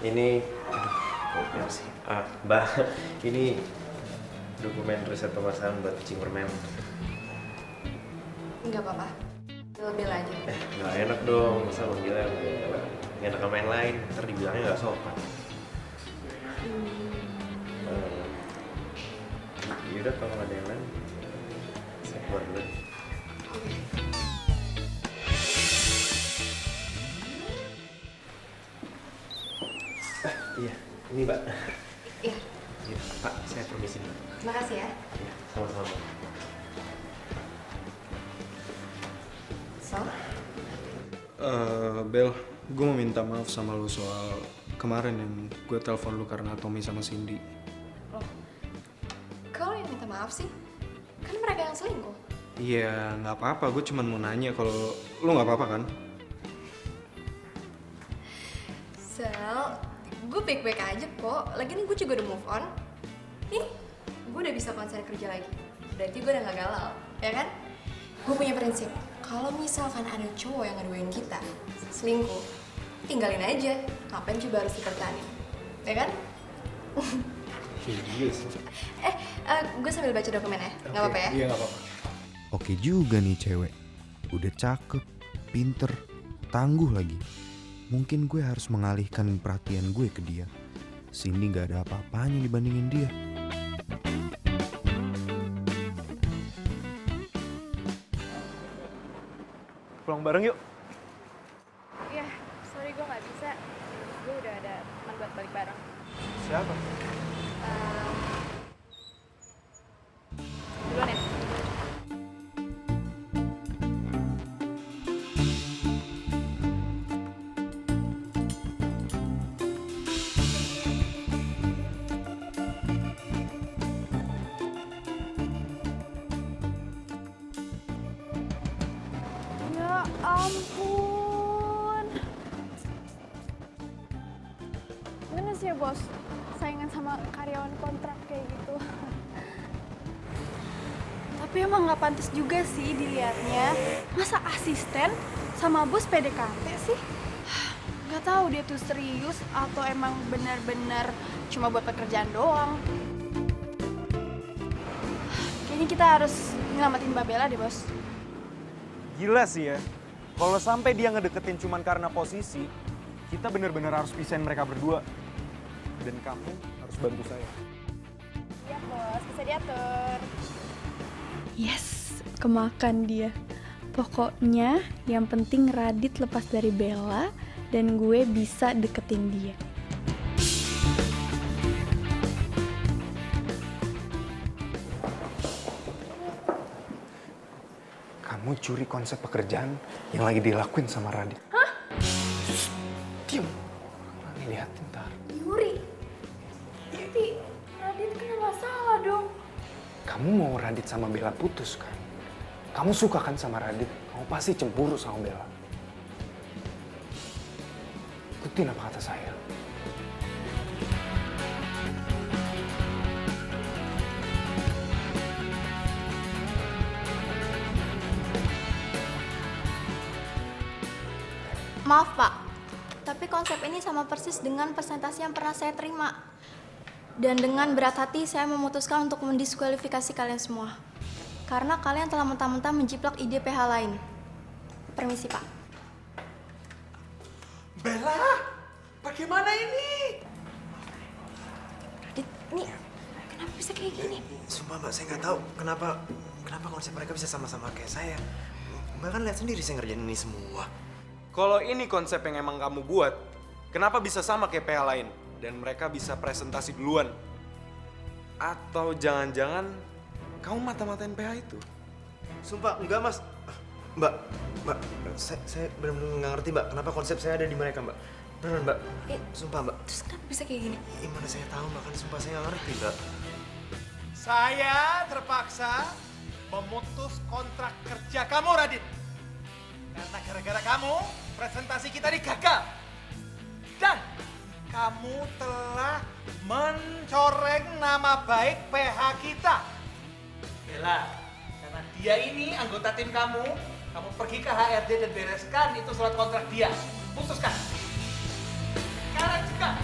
Ini, aduh, sih. Mbak, ini dokumen riset pemasaran buat pitching permen. Enggak apa-apa. Lebih aja. Nggak enak dong, masa manggilnya nggak enak sama yang lain, ntar dibilangnya nggak sopan. Yaudah kalau nggak ada yang lain, saya keluar dulu. Iya, ini Mbak. Iya. Iya, Pak, saya permisi. Terima kasih ya. Iya, sama-sama. So? Bel, gue mau minta maaf sama lu soal kemarin yang gue telepon lu karena Tommy sama Cindy. Loh, kau yang minta maaf sih? Kan mereka yang selingkuh. Iya, nggak apa-apa. Gue cuma mau nanya kalau lu nggak apa-apa kan? Sel, gue baik-baik aja kok. Lagian gue juga udah move on. Nih, gue udah bisa konsen kerja lagi. Berarti gue udah gak galau, ya kan? Gue punya prinsip, kalau misalkan ada cowok yang ngaduin kita selingkuh, tinggalin aja. Ngapain coba harus dipertahanin, ya kan? Iya sih. Gue sambil baca dokumen ya, nggak apa-apa ya? Iya, nggak apa-apa. Oke juga nih cewek. Udah cakep, pinter, tangguh lagi. Mungkin gue harus mengalihkan perhatian gue ke dia. Cindy gak ada apa-apanya dibandingin dia. Pulang bareng yuk. Iya, sorry gue gak bisa. gue udah ada teman buat balik bareng. Siapa? Duluan ya. Ya ampun. Gimana sih ya bos, saingan sama karyawan kontrak kayak gitu. Tapi emang nggak pantas juga sih dilihatnya. Masa asisten sama bos PDKT sih? Nggak tahu dia tuh serius atau emang benar-benar cuma buat pekerjaan doang. Kayaknya kita harus nyelamatin Mbak Bella deh bos. Gila sih ya. Kalau sampai dia ngedeketin cuman karena posisi, kita bener-bener harus pisahin mereka berdua. Dan kamu harus bantu saya. Iya bos, bisa diatur. Yes, kemakan dia. Pokoknya yang penting Radit lepas dari Bella dan gue bisa deketin dia. Kamu curi konsep pekerjaan yang lagi dilakuin sama Radit. Hah? Diam. Nanti liatin ntar. Yuri? Tapi Radit kena masalah dong. Kamu mau Radit sama Bella putus kan? Kamu suka kan sama Radit? Kamu pasti cemburu sama Bella. Ikutin apa kata saya. Maaf Pak, tapi konsep ini sama persis dengan presentasi yang pernah saya terima. Dan dengan berat hati saya memutuskan untuk mendiskualifikasi kalian semua. Karena kalian telah mentah-mentah menjiplak ide PH lain. Permisi Pak. Bella, bagaimana ini? Radit, ini kenapa bisa kayak gini? Sumpah mbak, saya nggak tahu kenapa konsep mereka bisa sama-sama kayak saya. Mbak kan lihat sendiri saya ngerjain ini semua. Kalau ini konsep yang emang kamu buat, kenapa bisa sama kayak PH lain? Dan mereka bisa presentasi duluan? Atau jangan-jangan kamu mata-matain PH itu? Sumpah, enggak mas. Mbak, saya benar-benar nggak ngerti mbak, kenapa konsep saya ada di mereka mbak. Beneran mbak, sumpah mbak. Terus kenapa bisa kayak gini? Gimana saya tahu mbak, kan sumpah saya nggak ngerti mbak. Saya terpaksa memutus kontrak kerja kamu, Radit. Karena gara-gara kamu, presentasi kita digagal. Dan kamu telah mencoreng nama baik PH kita. Bella, karena dia ini anggota tim kamu pergi ke HRD dan bereskan itu surat kontrak dia. Putuskan. Sekarang juga.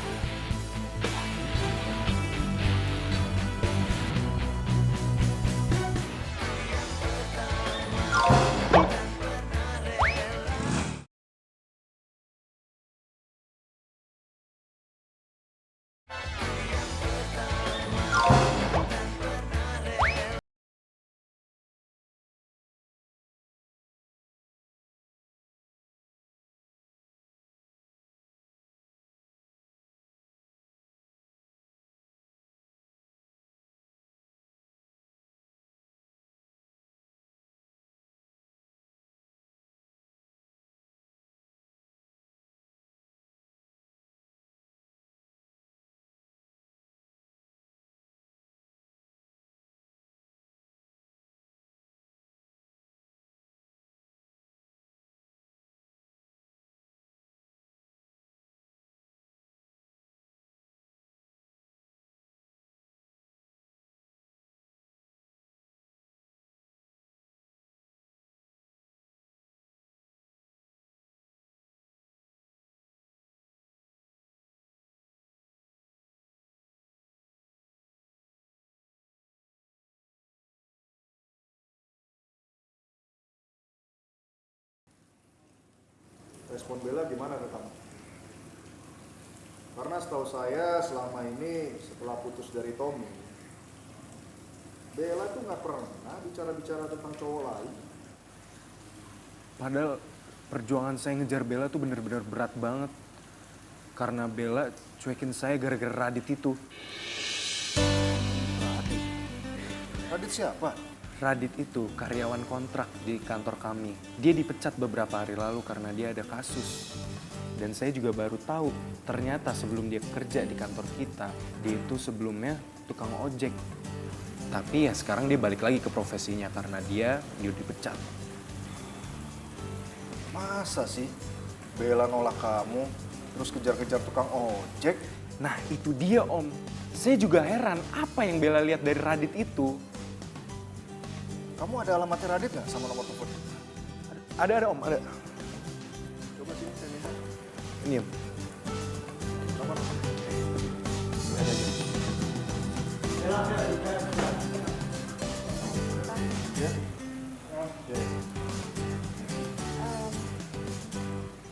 Respon Bella gimana ke kamu? Karena setahu saya selama ini setelah putus dari Tommy, Bella tuh nggak pernah bicara-bicara tentang cowok lain. Padahal perjuangan saya ngejar Bella tuh bener-bener berat banget. Karena Bella cuekin saya gara-gara Radit itu. Radit? Radit siapa? Radit itu karyawan kontrak di kantor kami. Dia dipecat beberapa hari lalu karena dia ada kasus. Dan saya juga baru tahu, ternyata sebelum dia kerja di kantor kita, dia itu sebelumnya tukang ojek. Tapi ya sekarang dia balik lagi ke profesinya karena dia dipecat. Masa sih Bella nolak kamu, terus kejar-kejar tukang ojek? Nah itu dia Om. Saya juga heran apa yang Bella lihat dari Radit itu. Kamu ada alamatnya Radit nggak sama nomor telepon? Ada Om, ada. Coba sini saya minta. Ini Om. Nomor.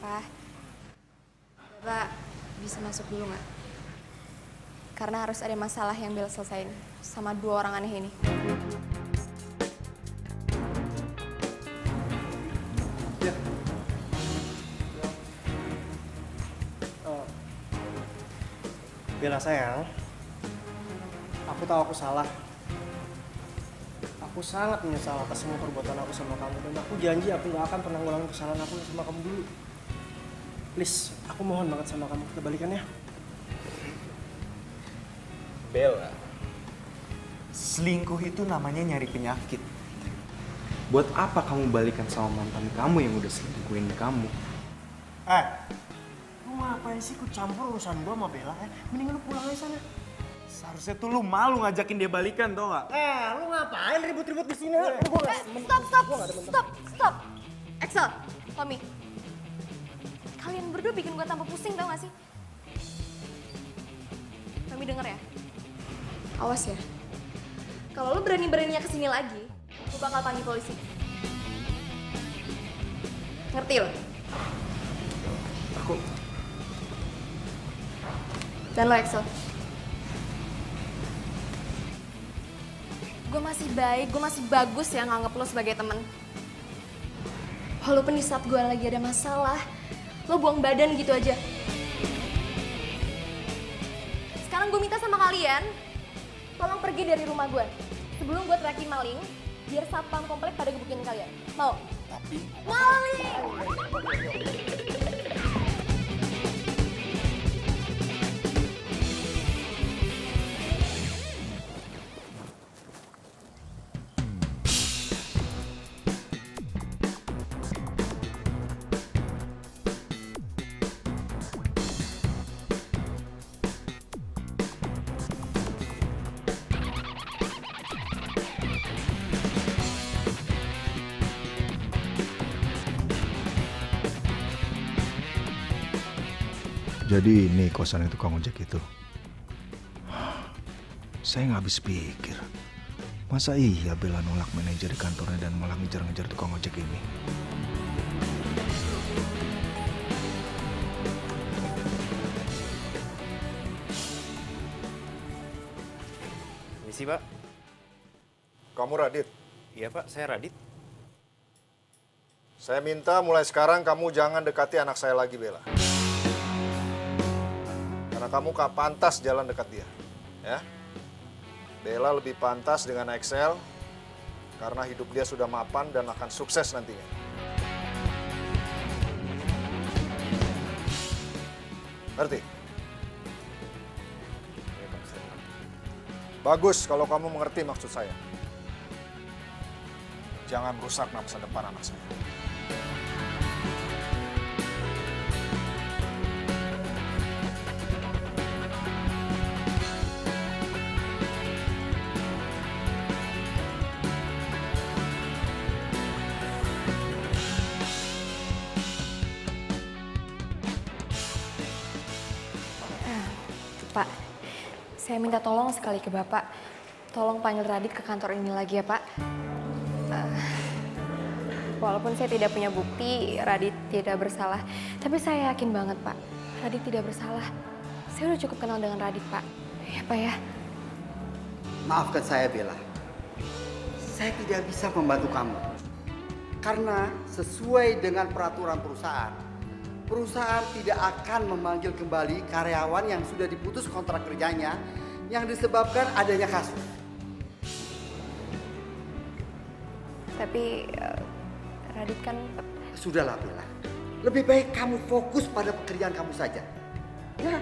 Pak, Bapak bisa masuk dulu nggak? Karena harus ada masalah yang Bella selesain sama 2 orang aneh ini. Bella sayang, aku tahu aku salah. Aku sangat menyesal atas semua perbuatan aku sama kamu. Dan aku janji aku gak akan pernah ngulangin kesalahan aku sama kamu dulu. Please, aku mohon banget sama kamu, kita balikan ya. Bella, selingkuh itu namanya nyari penyakit. Buat apa kamu balikan sama mantan kamu yang udah selingkuhin kamu? Lu ngapain sih ikut campur urusan gua sama Bella? Mending lu pulang aja sana. Seharusnya tuh lu malu ngajakin dia balikan, tau gak? Lu ngapain ribut-ribut di sini? Stop. Axel, Tommy. Kalian berdua bikin gue tambah pusing tau gak sih? Tommy denger ya? Awas ya. Kalau lo berani-beraninya kesini lagi, gue bakal panggil polisi. Ngerti lo? Aku... Dan lo Axel. Gue masih baik, gue masih bagus ya nganggep lo sebagai temen. Walaupun di saat gue lagi ada masalah, lo buang badan gitu aja. Sekarang gue minta sama kalian, tolong pergi dari rumah gue. Sebelum gue teriakin maling, biar satpam komplek pada gebukin kalian. Mau? Tapi... Maling! Jadi ini kosan yang tukang ojek itu. Saya nggak habis pikir. Masa iya Bella nolak manajer di kantornya dan malah ngejar-ngejar tukang ojek ini? Misi Pak. Kamu Radit? Iya Pak, saya Radit. Saya minta mulai sekarang kamu jangan dekati anak saya lagi, Bella. Karena kamu gak pantas jalan dekat dia, ya. Bella lebih pantas dengan Excel karena hidup dia sudah mapan dan akan sukses nantinya. Ngerti? Bagus kalau kamu mengerti maksud saya. Jangan rusak masa depan anak saya. Pak, saya minta tolong sekali ke Bapak. Tolong panggil Radit ke kantor ini lagi ya, Pak. Walaupun saya tidak punya bukti, Radit tidak bersalah. Tapi saya yakin banget, Pak. Radit tidak bersalah. Saya udah cukup kenal dengan Radit, Pak. Ya, Pak ya. Maafkan saya, Bella. Saya tidak bisa membantu kamu. Karena sesuai dengan peraturan perusahaan, perusahaan tidak akan memanggil kembali karyawan yang sudah diputus kontrak kerjanya yang disebabkan adanya kasus. Tapi Radit kan... Sudahlah Bella, lebih baik kamu fokus pada pekerjaan kamu saja. Ya.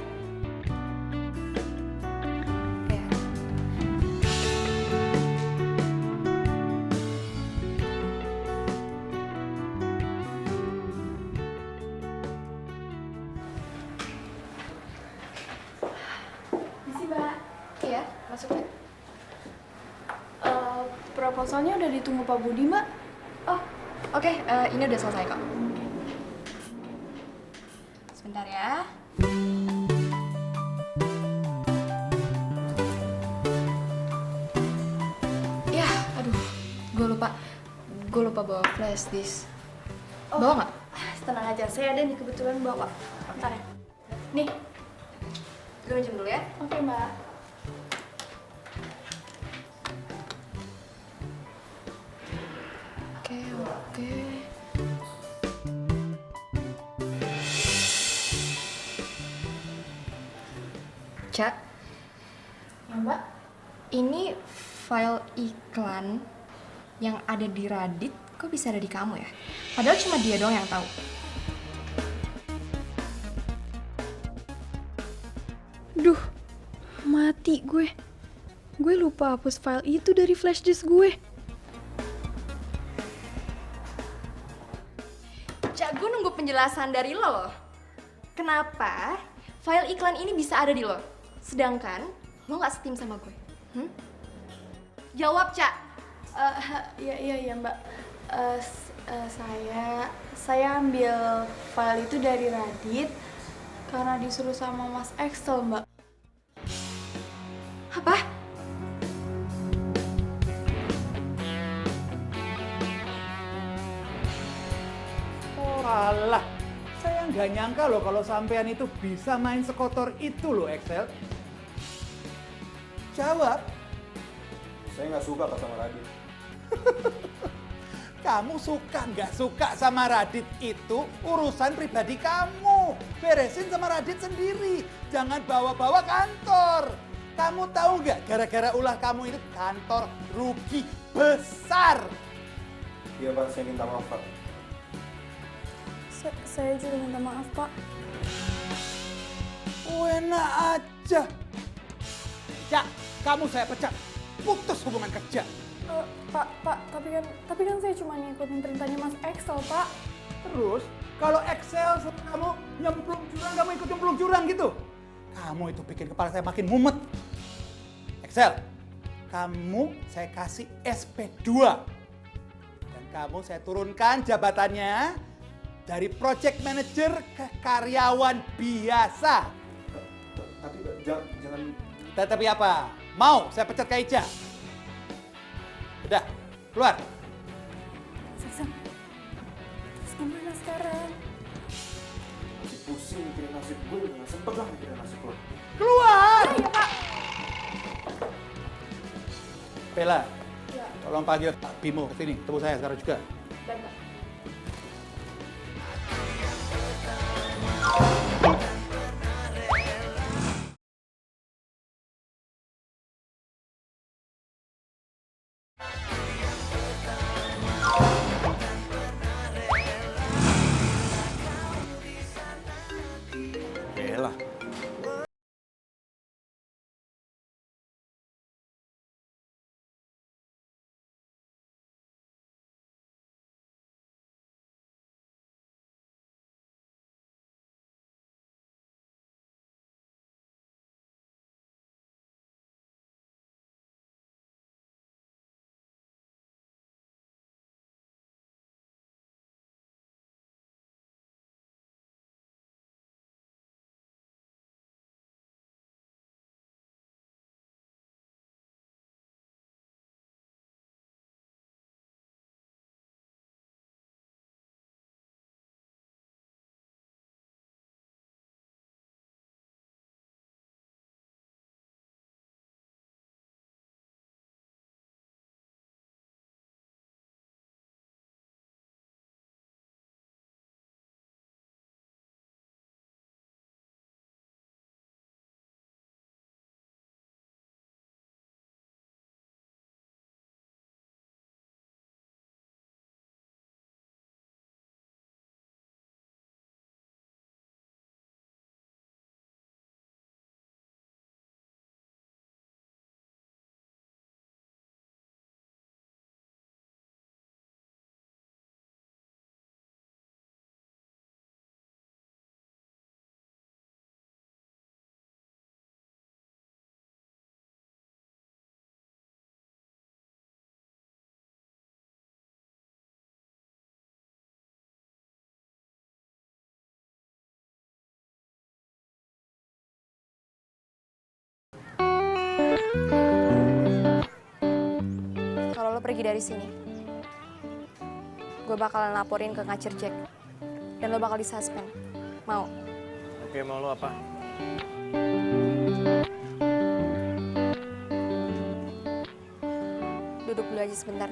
Misi, Mbak. Iya, masuk ya. Proposalnya udah ditunggu Pak Budi, Mbak. Oh, oke. Ini udah selesai kok. Sebentar ya. Ya, aduh. Gue lupa bawa flash disk. Bawa nggak? Tenang aja, saya ada nih kebetulan bawa. Bentar ya. Nih. Gue minjem dulu ya. Oke, Mbak. Oke. Cak, Ya, Mbak. ini file iklan yang ada di Radit kok bisa ada di kamu ya? Padahal cuma dia doang yang tahu. Duh, mati gue. Gue lupa hapus file itu dari flash disk gue. Cak, gue nunggu penjelasan dari lo loh. Kenapa file iklan ini bisa ada di lo? Sedangkan lo gak setim sama gue. Jawab, Cak. Iya Mbak. Saya ambil file itu dari Radit karena disuruh sama Mas Excel, Mbak. Apa? Alah, saya nggak nyangka loh kalau sampean itu bisa main sekotor itu loh Excel. Jawab. Saya nggak suka Pak sama Radit. Kamu suka nggak suka sama Radit itu urusan pribadi kamu. Beresin sama Radit sendiri. Jangan bawa-bawa kantor. Kamu tahu nggak gara-gara ulah kamu itu kantor rugi besar. Iya Pak, saya minta maaf Pak. Saya juga minta maaf, Pak. Enak aja. Cak, kamu saya pecat. Putus hubungan kerja. Pak, tapi kan saya cuma ngikutin perintahnya Mas Excel, Pak. Terus, kalau Excel kamu nyemplung jurang, kamu ikut nyemplung jurang gitu. Kamu itu bikin kepala saya makin mumet. Excel, kamu saya kasih SP2. Dan kamu saya turunkan jabatannya dari project manager ke karyawan biasa. Tapi jangan... Tapi apa? Mau saya pecat Kak Ica? Udah, keluar. Terus gimana sekarang? Masih pusing mikirin nasib gue, udah gak sempet lah mikirin nasib lo. Keluar! Ya, Pak. Bella, Ya. tolong panggil Pak Bimo ke sini. Temu saya sekarang juga. Dan, Pak. Bella, Kalau lo pergi dari sini, gue bakalan laporin ke ngacir Jack. Dan lo bakal disuspend. Mau? Oke, mau lo apa? Duduk dulu aja sebentar.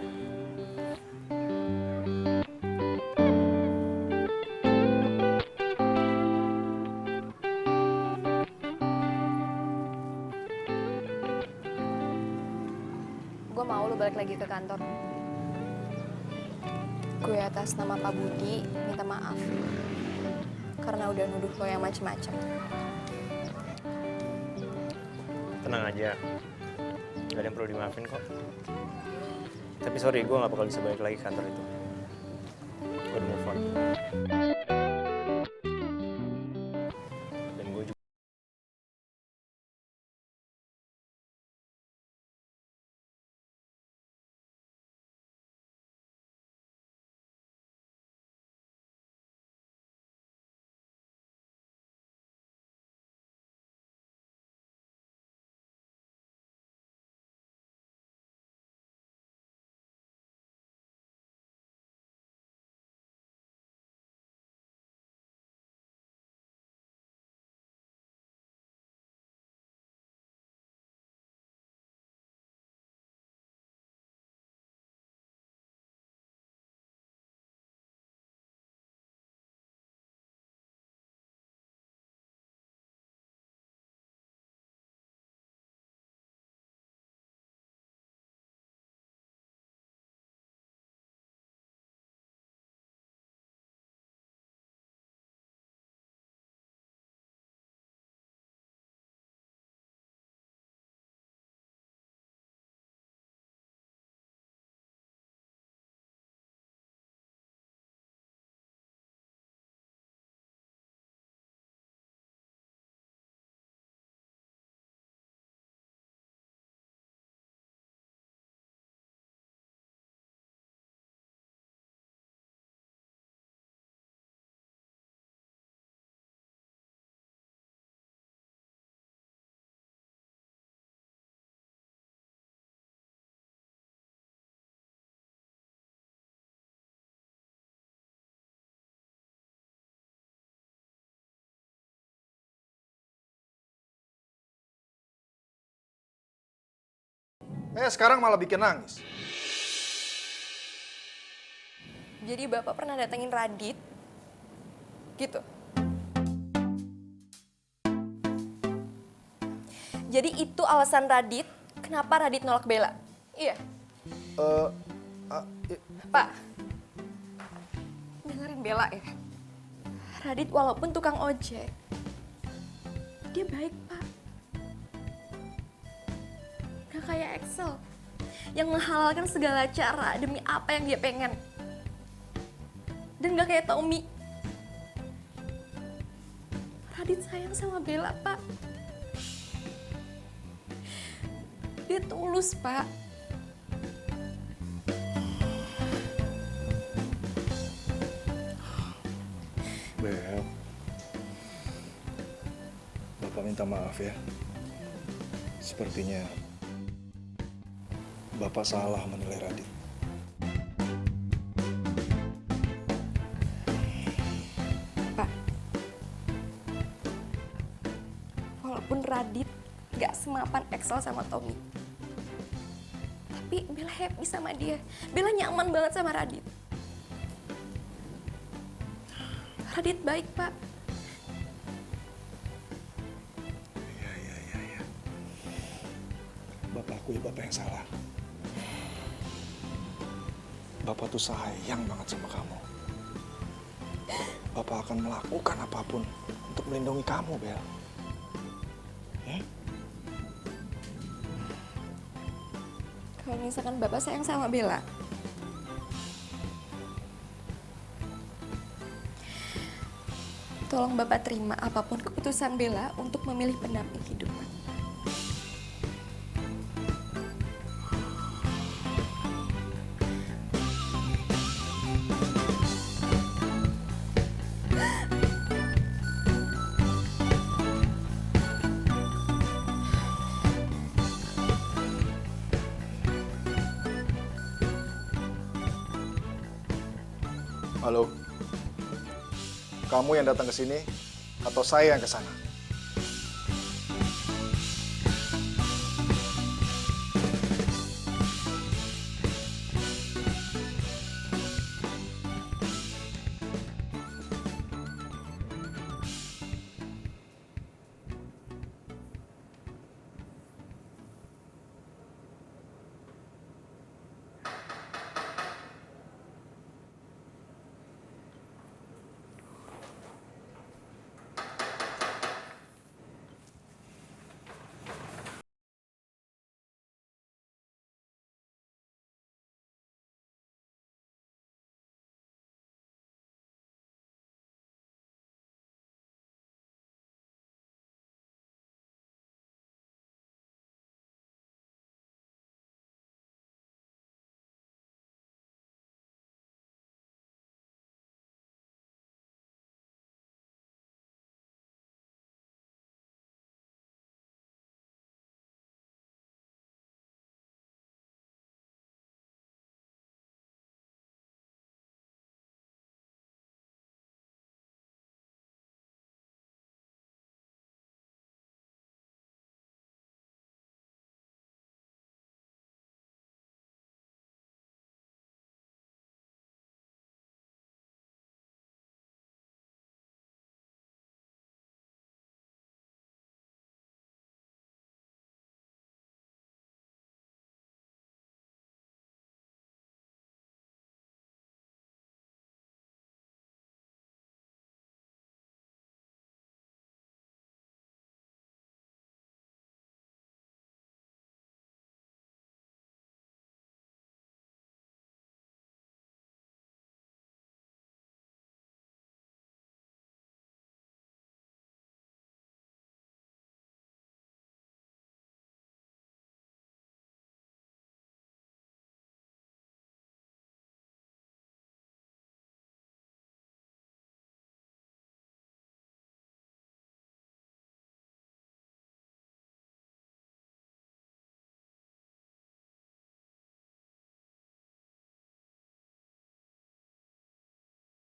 Gue mau lo balik lagi ke kantor. Gue atas nama Pak Budi minta maaf karena udah nuduh lo yang macem-macem. Tenang aja, gak ada yang perlu dimaafin kok. Tapi sorry, gue gak bakal bisa balik lagi ke kantor itu. Gue udah move on. Dan gue juga... Sekarang malah bikin nangis. Jadi Bapak pernah datengin Radit? Gitu. Jadi itu alasan Radit kenapa Radit nolak Bella? Iya. Pak, dengerin Bella ya. Radit walaupun tukang ojek, dia baik, Pak. Gak kayak Axel yang menghalalkan segala cara demi apa yang dia pengen. Dan gak kayak Tommy. Radit sayang sama Bella, Pak. Dia tulus, Pak. Bel, Bapak minta maaf ya. Sepertinya Bapak salah menilai Radit. Pak, walaupun Radit gak semapan Axel sama Tommy, tapi Bella happy sama dia. Bella nyaman banget sama Radit. Radit baik, Pak. Iya. Bapak akui Bapak yang salah. Bapak tuh sayang banget sama kamu. Bapak akan melakukan apapun untuk melindungi kamu, Bel. Ya? Kalau misalkan Bapak sayang sama Bella, tolong Bapak terima apapun keputusan Bella untuk memilih pendamping hidup. Halo. Kamu yang datang ke sini atau saya yang ke sana?